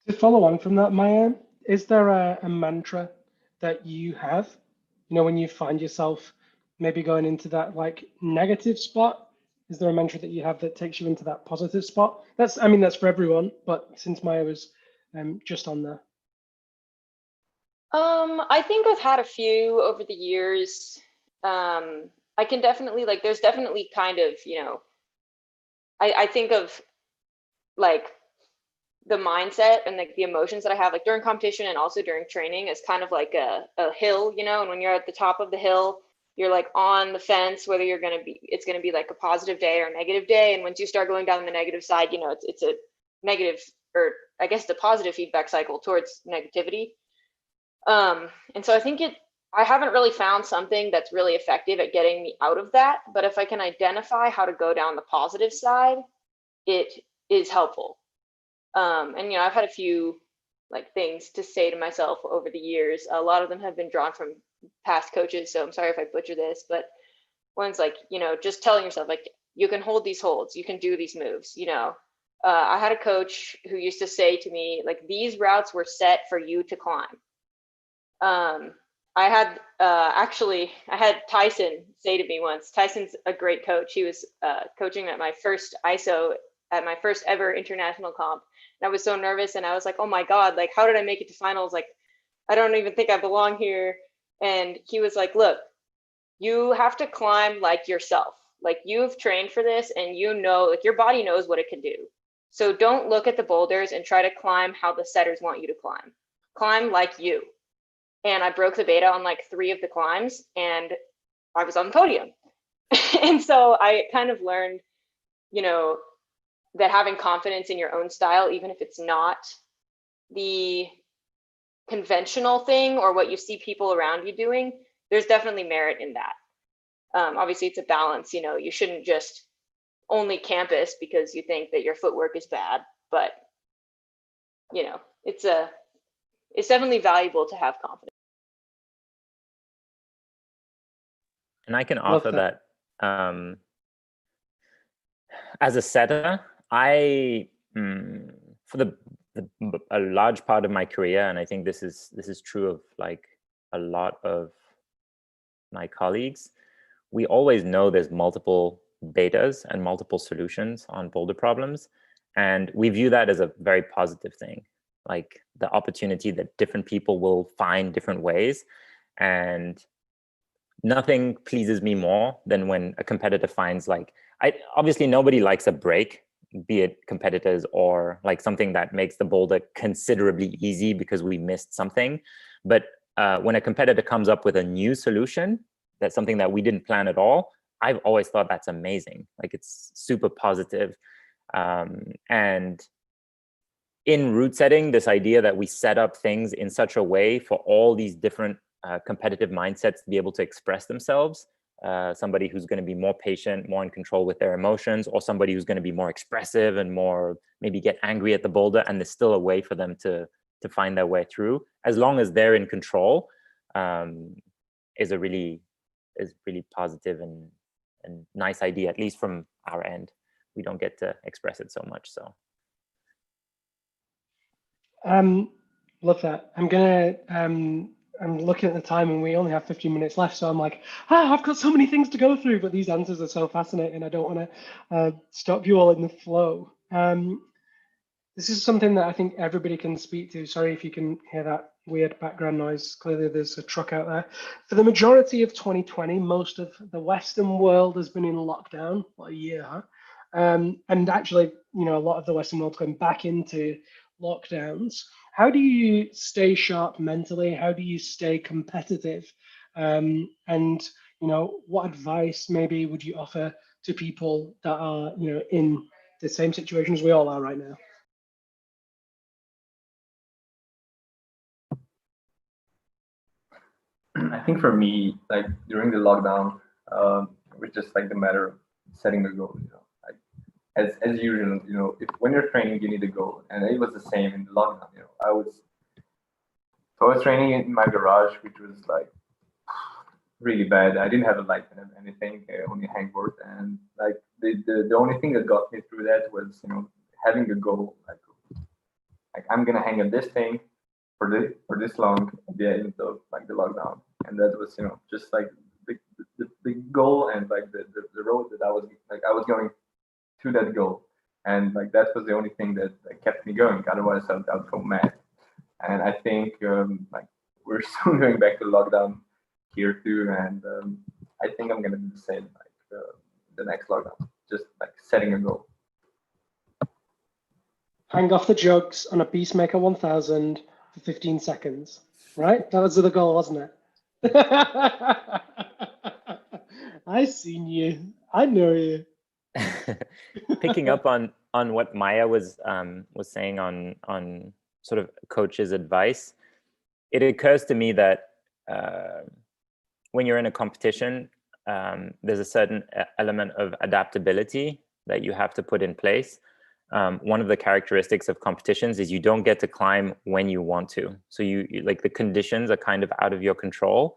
[SPEAKER 1] To follow on from that, Maya, is there a mantra that you have, when you find yourself maybe going into that like negative spot? Is there a mantra that you have that takes you into that positive spot? That's for everyone, but since Maya was just on there.
[SPEAKER 4] I think I've had a few over the years. I can definitely, like, there's definitely kind of, I think of like the mindset and like the emotions that I have like during competition and also during training is kind of like a hill, and when you're at the top of the hill, you're like on the fence whether it's going to be like a positive day or a negative day. And once you start going down the negative side, it's a negative, or I guess the positive feedback cycle towards negativity. And so I think I haven't really found something that's really effective at getting me out of that, but if I can identify how to go down the positive side, it is helpful. And I've had a few like things to say to myself over the years. A lot of them have been drawn from past coaches, so I'm sorry if I butcher this, but one's like, just telling yourself like, you can hold these holds, you can do these moves. I had a coach who used to say to me, like, these routes were set for you to climb. I had Tyson say to me once. Tyson's a great coach. He was coaching at my first ISO at my first ever international comp. And I was so nervous, and I was like, oh my God, like, how did I make it to finals? Like, I don't even think I belong here. And he was like, look, you have to climb like yourself. Like, you've trained for this, and like your body knows what it can do. So don't look at the boulders and try to climb how the setters want you to climb. Climb like you. And I broke the beta on like 3 of the climbs, and I was on the podium. And so I kind of learned, that having confidence in your own style, even if it's not the conventional thing or what you see people around you doing, there's definitely merit in that. Obviously, it's a balance. You shouldn't just only campus because you think that your footwork is bad, but it's definitely valuable to have confidence.
[SPEAKER 3] And I can offer that as a setter, for a large part of my career, and I think this is true of like a lot of my colleagues, we always know there's multiple betas and multiple solutions on boulder problems, and we view that as a very positive thing, like the opportunity that different people will find different ways. And nothing pleases me more than when a competitor finds obviously nobody likes a break, be it competitors or like something that makes the boulder considerably easy because we missed something. But when a competitor comes up with a new solution, that's something that we didn't plan at all, I've always thought that's amazing. Like, it's super positive. And in route setting, this idea that we set up things in such a way for all these different competitive mindsets to be able to express themselves, somebody who's going to be more patient, more in control with their emotions, or somebody who's going to be more expressive and more maybe get angry at the boulder, and there's still a way for them to find their way through, as long as they're in control, is really positive and nice idea, at least from our end. We don't get to express it so much. So
[SPEAKER 1] love that. I'm looking at the time and we only have 15 minutes left, so I'm like, I've got so many things to go through, but these answers are so fascinating. I don't want to stop you all in the flow. This is something that I think everybody can speak to. Sorry if you can hear that weird background noise. Clearly there's a truck out there. For the majority of 2020, most of the Western world has been in lockdown for a year. And actually, a lot of the Western world's going back into lockdowns. How do you stay sharp mentally? How do you stay competitive? And what advice maybe would you offer to people that are in the same situation as we all are right now?
[SPEAKER 6] I think for me, like during the lockdown, it was just like the matter of setting a goal. Like as usual, when you're training, you need a goal, and it was the same in the lockdown. I was training in my garage, which was like really bad. I didn't have a light and anything, only a hangboard, and like the only thing that got me through that was having a goal. Like I'm gonna hang up this thing for this long at the end of like the lockdown, and that was just like the goal and like the road that I was going to that goal, and like that was the only thing that kept me going. Otherwise I'd go mad. And I think like we're soon going back to lockdown here too, and I think I'm gonna do the same like the next lockdown, just like setting a goal.
[SPEAKER 1] Hang off the jugs on a Beastmaker 1000 for 15 seconds, right? That was the goal, wasn't it? I seen you. I know you.
[SPEAKER 3] Picking up on what Maya was saying on sort of coach's advice, it occurs to me that when you're in a competition, there's a certain element of adaptability that you have to put in place. One of the characteristics of competitions is you don't get to climb when you want to. So you like the conditions are kind of out of your control.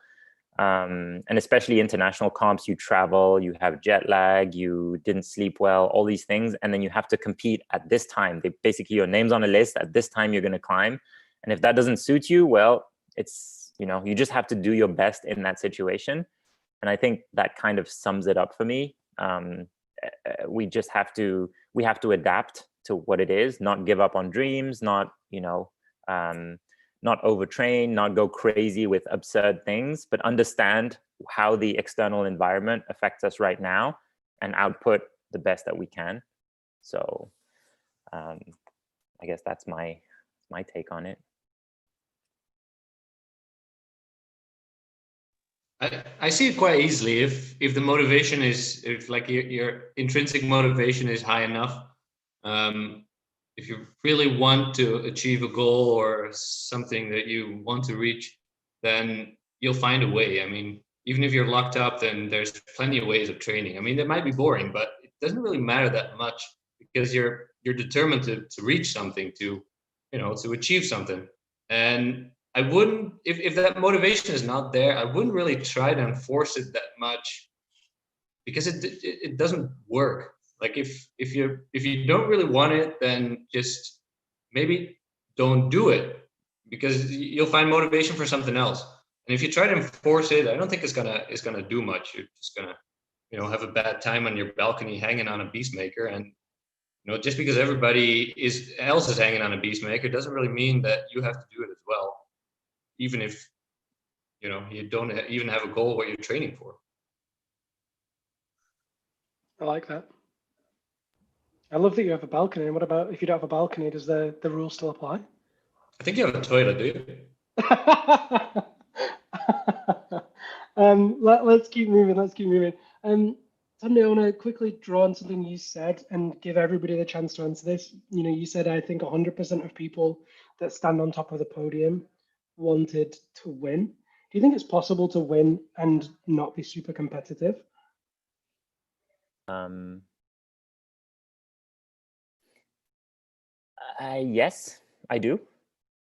[SPEAKER 3] And especially international comps, you travel, you have jet lag, you didn't sleep well, all these things. And then you have to compete at this time. Basically, your name's on a list. At this time, you're going to climb. And if that doesn't suit you, well, it's, you just have to do your best in that situation. And I think that kind of sums it up for me. We have to adapt to what it is, not give up on dreams, not overtrain, not go crazy with absurd things, but understand how the external environment affects us right now and output the best that we can. So I guess that's my take on it.
[SPEAKER 2] I see it quite easily if the motivation if like your intrinsic motivation is high enough. If you really want to achieve a goal or something that you want to reach, then you'll find a way. I mean, even if you're locked up, then there's plenty of ways of training. I mean, it might be boring, but it doesn't really matter that much because you're determined to reach something, to achieve something. And I wouldn't, if that motivation is not there, I wouldn't really try to enforce it that much because it doesn't work. Like if you don't really want it, then just maybe don't do it because you'll find motivation for something else. And if you try to enforce it, I don't think it's gonna do much. You're just gonna have a bad time on your balcony hanging on a Beastmaker. And just because everybody else is hanging on a Beastmaker doesn't really mean that you have to do it as well. Even if you don't even have a goal what you're training for.
[SPEAKER 1] I like that. I love that you have a balcony. What about if you don't have a balcony? Does the rule still apply?
[SPEAKER 2] I think you have a toilet, do you?
[SPEAKER 1] Let's keep moving. Tonde, I want to quickly draw on something you said and give everybody the chance to answer this. You said, I think 100% of people that stand on top of the podium wanted to win. Do you think it's possible to win and not be super competitive?
[SPEAKER 3] Yes, I do.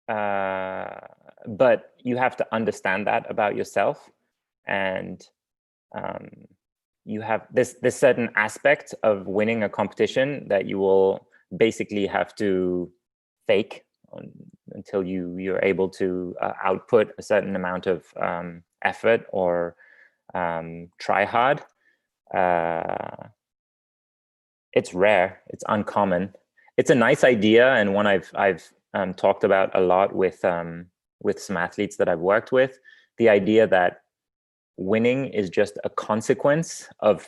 [SPEAKER 3] But you have to understand that about yourself, and you have this certain aspect of winning a competition that you will basically have to fake until you're able to output a certain amount of effort or try hard. It's rare. It's uncommon. It's a nice idea, and one I've talked about a lot with some athletes that I've worked with. The idea that winning is just a consequence of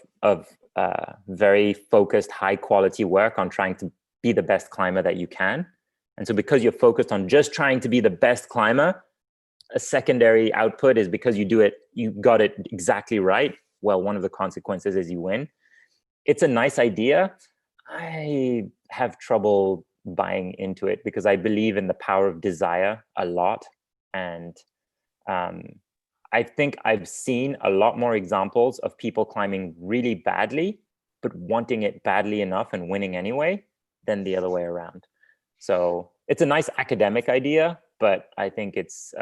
[SPEAKER 3] very focused, high quality work on trying to be the best climber that you can. And so because you're focused on just trying to be the best climber, a secondary output is because you got it exactly right. Well, one of the consequences is you win. It's a nice idea. I have trouble buying into it because I believe in the power of desire a lot. And I think I've seen a lot more examples of people climbing really badly, but wanting it badly enough and winning anyway than the other way around. So it's a nice academic idea, but I think it's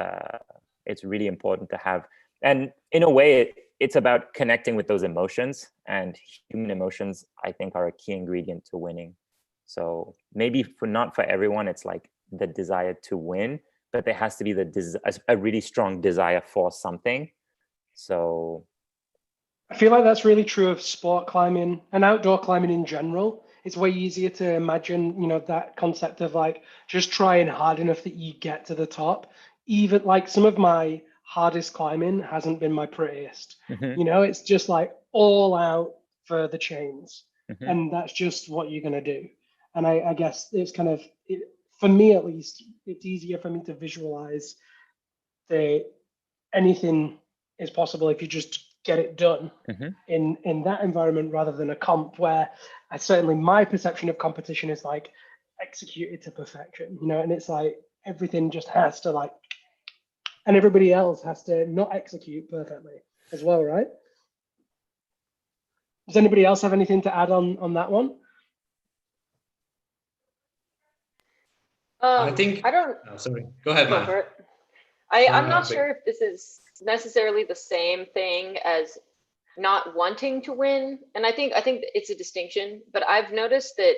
[SPEAKER 3] really important to have. And in a way, it's about connecting with those emotions, and human emotions, I think, are a key ingredient to winning. So maybe not for everyone, it's like the desire to win, but there has to be a really strong desire for something. So
[SPEAKER 1] I feel like that's really true of sport climbing and outdoor climbing in general. It's way easier to imagine, that concept of like just trying hard enough that you get to the top. Even like some of my hardest climbing hasn't been my prettiest. It's just like all out for the chains, and that's just what you're gonna do. And I guess it's kind of, for me at least, it's easier for me to visualize anything is possible if you just get it done in that environment rather than a comp where certainly my perception of competition is like executed to perfection, and it's like everything just has to like, and everybody else has to not execute perfectly as well, right? Does anybody else have anything to add on that one?
[SPEAKER 2] I think.
[SPEAKER 4] I don't.
[SPEAKER 2] Oh, sorry. Go ahead,
[SPEAKER 4] Go
[SPEAKER 2] Maya.
[SPEAKER 4] for it. I'm not sure if this is necessarily the same thing as not wanting to win, and I think it's a distinction. But I've noticed that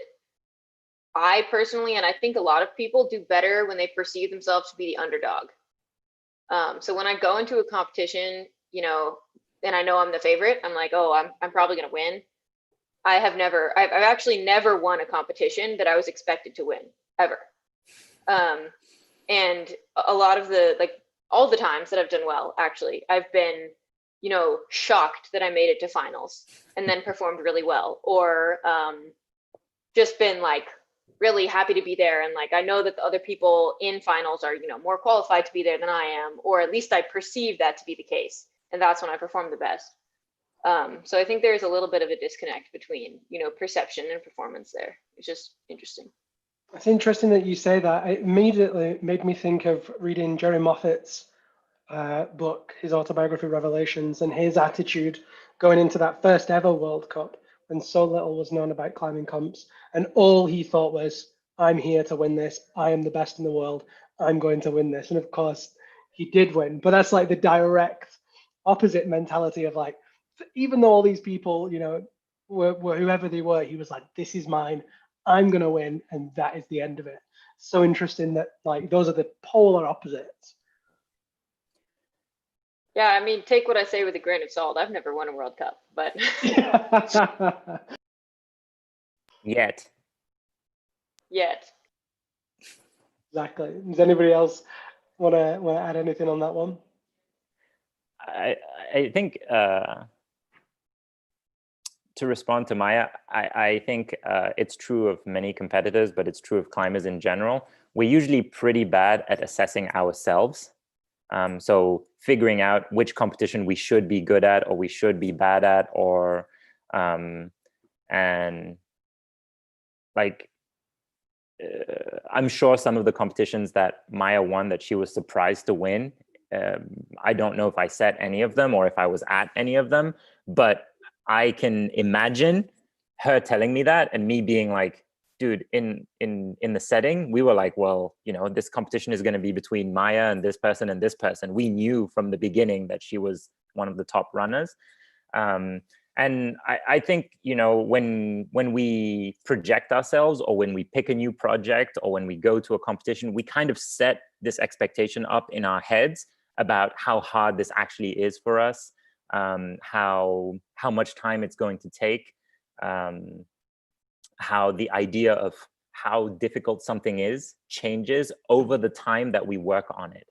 [SPEAKER 4] I personally, and I think a lot of people, do better when they perceive themselves to be the underdog. So when I go into a competition, and I know I'm the favorite, I'm like, oh, I'm probably gonna win. I've actually never won a competition that I was expected to win, ever. And a lot of all the times that I've done well, actually, I've been, shocked that I made it to finals and then performed really well, or just been like really happy to be there. And like, I know that the other people in finals are, more qualified to be there than I am, or at least I perceive that to be the case. And that's when I perform the best. So I think there's a little bit of a disconnect between, perception and performance there. It's just interesting.
[SPEAKER 1] It's interesting that you say that. It immediately made me think of reading Jerry Moffat's book, his autobiography, Revelations, and his attitude going into that first ever World Cup when so little was known about climbing comps. And all he thought was, I'm here to win this. I am the best in the world. I'm going to win this. And of course, he did win. But that's like the direct opposite mentality of like, even though all these people, were whoever they were, he was like, this is mine. I'm going to win, and that is the end of it. So interesting that like those are the polar opposites.
[SPEAKER 4] Yeah, I mean, take what I say with a grain of salt. I've never won a World Cup, but
[SPEAKER 3] Yet.
[SPEAKER 1] Exactly. Does anybody else want to add anything on that one?
[SPEAKER 3] I think to respond to Maya, I think it's true of many competitors, but it's true of climbers in general. We're usually pretty bad at assessing ourselves. So figuring out which competition we should be good at or we should be bad at, or and like I'm sure some of the competitions that Maya won that she was surprised to win, I don't know if I set any of them or if I was at any of them, but I can imagine her telling me that and me being like, dude, in the setting, we were like, well, you know, this competition is going to be between Maya and this person and this person. We knew from the beginning that she was one of the top runners. And I think, you know, when we project ourselves or when we pick a new project or when we go to a competition, we kind of set this expectation up in our heads about how hard this actually is for us, how much time it's going to take, how the idea of how difficult something is changes over the time that we work on it.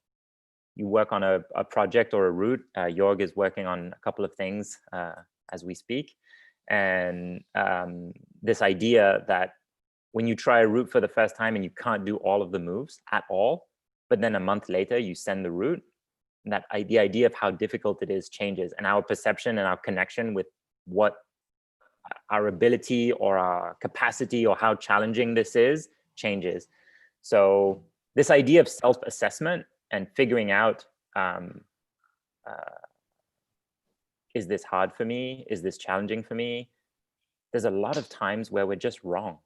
[SPEAKER 3] You work on a project or a route. Jorg is working on a couple of things as we speak. And this idea that when you try a route for the first time and you can't do all of the moves at all, but then a month later you send the route, that the idea of how difficult it is changes, and our perception and our connection with what our ability or our capacity or how challenging this is changes. So this idea of self-assessment and figuring out, is this hard for me? Is this challenging for me? There's a lot of times where we're just wrong.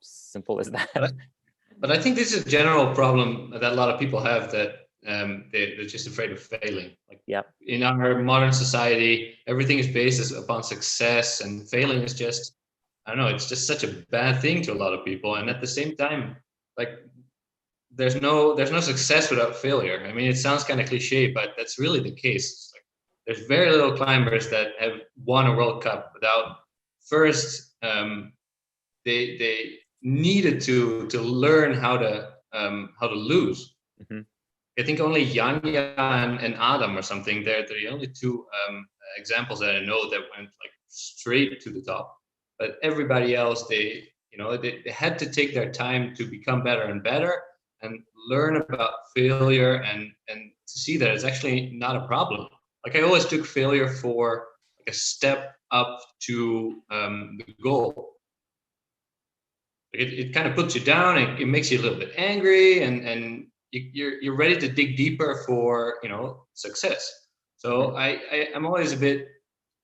[SPEAKER 3] Simple as that.
[SPEAKER 2] But I think this is a general problem that a lot of people have, that they're just afraid of failing. Like,
[SPEAKER 3] yep.
[SPEAKER 2] In our modern society, everything is based upon success, and failing is just, I don't know, it's just such a bad thing to a lot of people. And at the same time, like, there's no success without failure. I mean, it sounds kind of cliche, but that's really the case. Like, there's very little climbers that have won a World Cup without first they needed to learn how to lose.
[SPEAKER 3] Mm-hmm.
[SPEAKER 2] I think only Janja and Adam or something, they're the only two examples that I know that went like straight to the top. But everybody else, they had to take their time to become better and better and learn about failure and to see that it's actually not a problem. Like, I always took failure for like a step up to the goal. It kind of puts you down, and it makes you a little bit angry, and you're ready to dig deeper for success. So I'm always a bit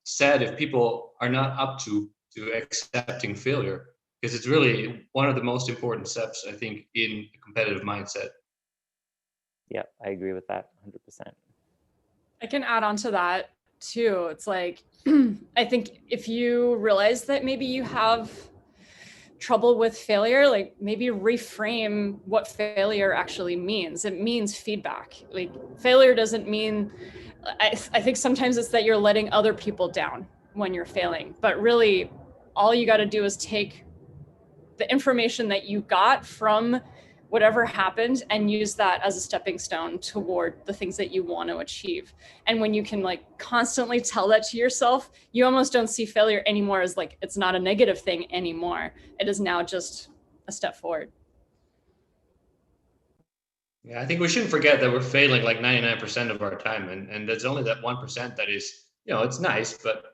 [SPEAKER 2] sad if people are not up to accepting failure, because it's really one of the most important steps, I think, in a competitive mindset.
[SPEAKER 3] Yeah, I agree with that 100%.
[SPEAKER 5] I can add on to that too. It's like, I think if you realize that maybe you have trouble with failure, like maybe reframe what failure actually means. It means feedback. Like, failure doesn't mean, I think sometimes it's that you're letting other people down when you're failing, but really all you got to do is take the information that you got from whatever happened and use that as a stepping stone toward the things that you want to achieve. And when you can like constantly tell that to yourself, you almost don't see failure anymore as like, it's not a negative thing anymore. It is now just a step forward.
[SPEAKER 2] Yeah, I think we shouldn't forget that we're failing like 99% of our time. And there's only that 1% that is, it's nice, but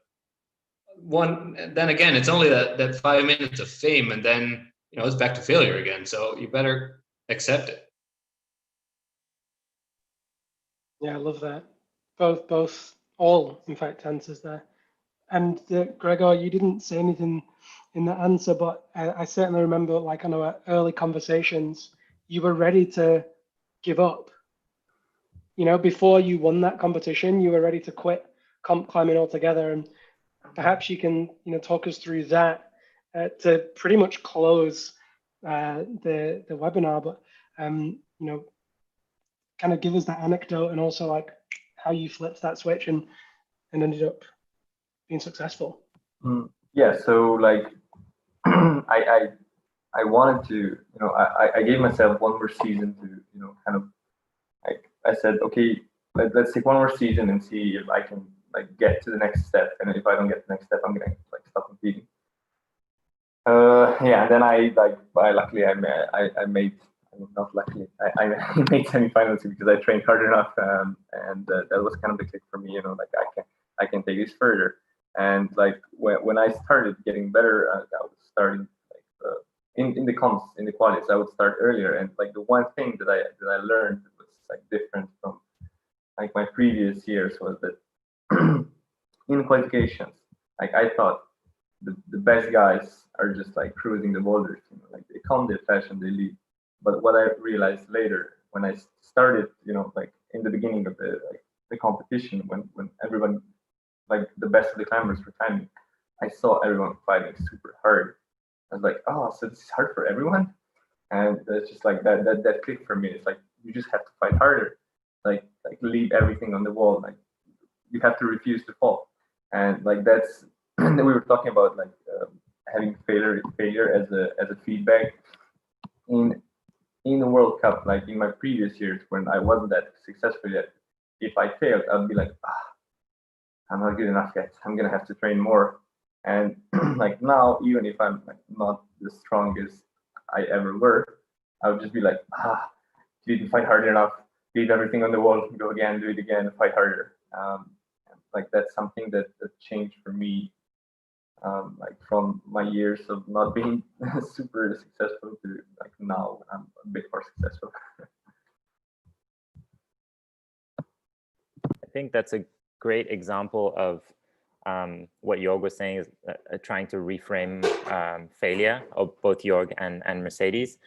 [SPEAKER 2] then again, it's only that 5 minutes of fame, and then, it's back to failure again. So you better accept it.
[SPEAKER 1] Yeah, I love that. All, in fact, answers there. And Gregor, you didn't say anything in that answer, but I certainly remember, like, on our early conversations, you were ready to give up. Before you won that competition, you were ready to quit comp climbing altogether. And perhaps you can, talk us through that to pretty much close the webinar, but kind of give us that anecdote and also like how you flipped that switch and ended up being successful.
[SPEAKER 6] Yeah, so like I wanted to, I gave myself one more season to, kind of, like, I said, okay, let's take one more season and see if I can like get to the next step. And if I don't get to the next step, I'm gonna like stop competing. Yeah, and then I luckily I made not luckily I made semifinals because I trained hard enough, and that was kind of the click for me. You know, like I can take this further. And like when I started getting better, I was starting like in the qualities. I would start earlier, and like the one thing that I learned that was like different from like my previous years was that in qualifications, like I thought the best guys are just like cruising the boulders, you know, like they come, they flash, and they leave. But what I realized later when I started, you know, like in the beginning of the competition, when everyone, like the best of the climbers were climbing, I saw everyone fighting super hard. I was like, oh, so this is hard for everyone? And it's just like that click for me. It's like you just have to fight harder, like leave everything on the wall, like you have to refuse to fall. And like that's we were talking about like having failure as a feedback in the World Cup. Like in my previous years when I wasn't that successful yet, if I failed, I'd be like, I'm not good enough yet. I'm gonna have to train more. And like now, even if I'm like not the strongest I ever were, I would just be like, you didn't fight hard enough. Leave everything on the wall. Go again, do it again, fight harder. Like that's something that changed for me. Like from my years of not being super successful to like now I'm a bit more successful.
[SPEAKER 3] I think that's a great example of what Jorg was saying is trying to reframe failure of both Jorg and Mercedes.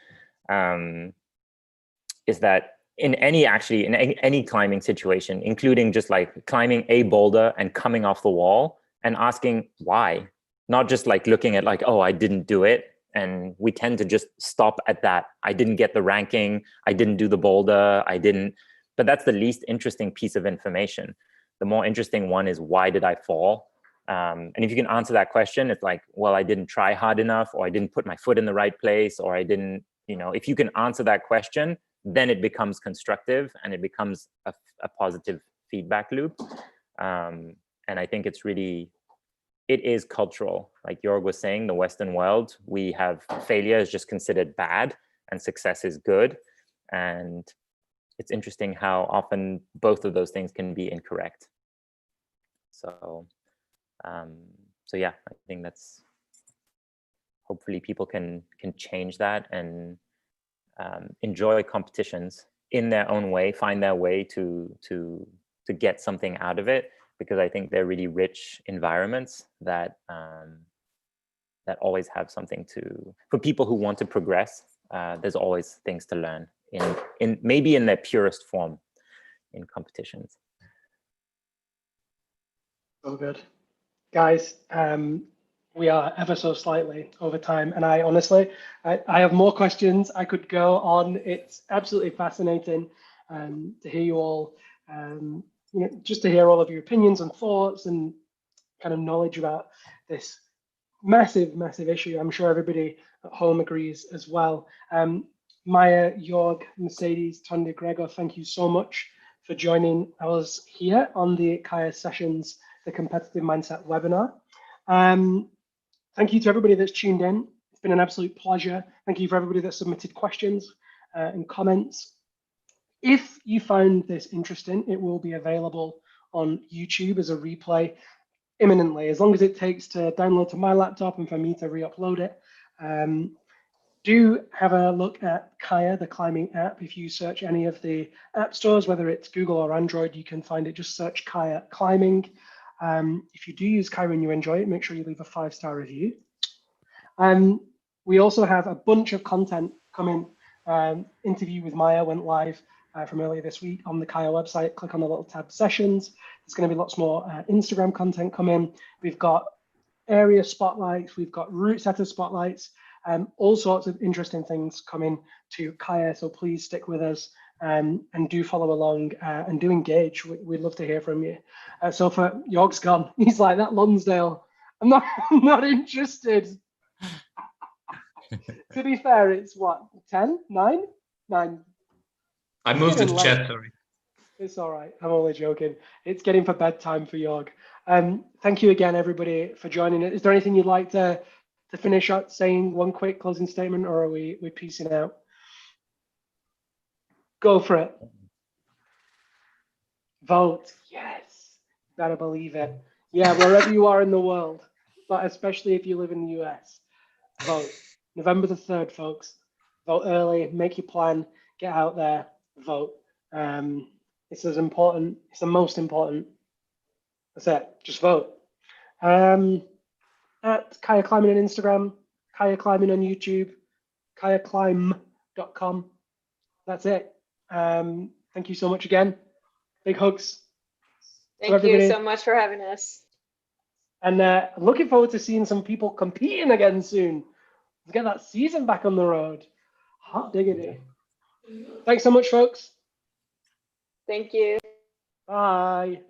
[SPEAKER 3] Is that in any climbing situation, including just like climbing a boulder and coming off the wall and asking why, not just like looking at like, oh, I didn't do it. And we tend to just stop at that. I didn't get the ranking. I didn't do the boulder. But that's the least interesting piece of information. The more interesting one is, why did I fall? And if you can answer that question, it's like, well, I didn't try hard enough, or I didn't put my foot in the right place, or I didn't, you know, if you can answer that question, then it becomes constructive and it becomes a positive feedback loop. And I think it is cultural. Like Jorg was saying, the Western world, we have failure is just considered bad and success is good. And it's interesting how often both of those things can be incorrect. So yeah, I think that's, hopefully people can change that and enjoy competitions in their own way, find their way to get something out of it, because I think they're really rich environments that always have something for people who want to progress. There's always things to learn in maybe in their purest form in competitions.
[SPEAKER 1] So good. Guys, we are ever so slightly over time, and I honestly have more questions. I could go on. It's absolutely fascinating to hear you all, you know, just to hear all of your opinions and thoughts and kind of knowledge about this massive, massive issue. I'm sure everybody at home agrees as well. Maya, Jorg, Mercedes, Tonde, Gregor, thank you so much for joining us here on the Kaya Sessions, the Competitive Mindset webinar. Thank you to everybody that's tuned in. It's been an absolute pleasure. Thank you for everybody that submitted questions and comments. If you found this interesting, it will be available on YouTube as a replay imminently, as long as it takes to download to my laptop and for me to re-upload it. Do have a look at Kaya, the climbing app. If you search any of the app stores, whether it's Google or Android, you can find it. Just search Kaya Climbing. If you do use Kaya and you enjoy it, make sure you leave a 5-star review. We also have a bunch of content coming. Interview with Maya went live from earlier this week on the Kaya website. Click on the little tab Sessions. There's going to be lots more Instagram content coming. We've got area spotlights. We've got route setter spotlights. All sorts of interesting things coming to Kaya. So please stick with us and do follow along and do engage. We'd love to hear from you. So for Jorg's gone, he's like, that Lonsdale, I'm not interested. To be fair, it's what, 10, 9? 9.
[SPEAKER 2] I moved to the chat, sorry.
[SPEAKER 1] It's all right. I'm only joking. It's getting for bedtime for Jorg. Thank you again, everybody, for joining us. Is there anything you'd like to finish up saying, one quick closing statement, or are we peacing out? Go for it. Vote. Yes. Better believe it. Yeah, wherever you are in the world, but especially if you live in the US, vote. November the 3rd, folks. Vote early, make your plan, get out there, vote. It's as important, it's the most important. That's it, just vote. At Kaya Climbing on Instagram, Kaya Climbing on YouTube, kayaclimb.com. That's it. Thank you so much again. Big hugs.
[SPEAKER 4] Thank you so much for having us.
[SPEAKER 1] And looking forward to seeing some people competing again soon. Let's get that season back on the road. Hot diggity. Thanks so much, folks.
[SPEAKER 4] Thank you.
[SPEAKER 1] Bye.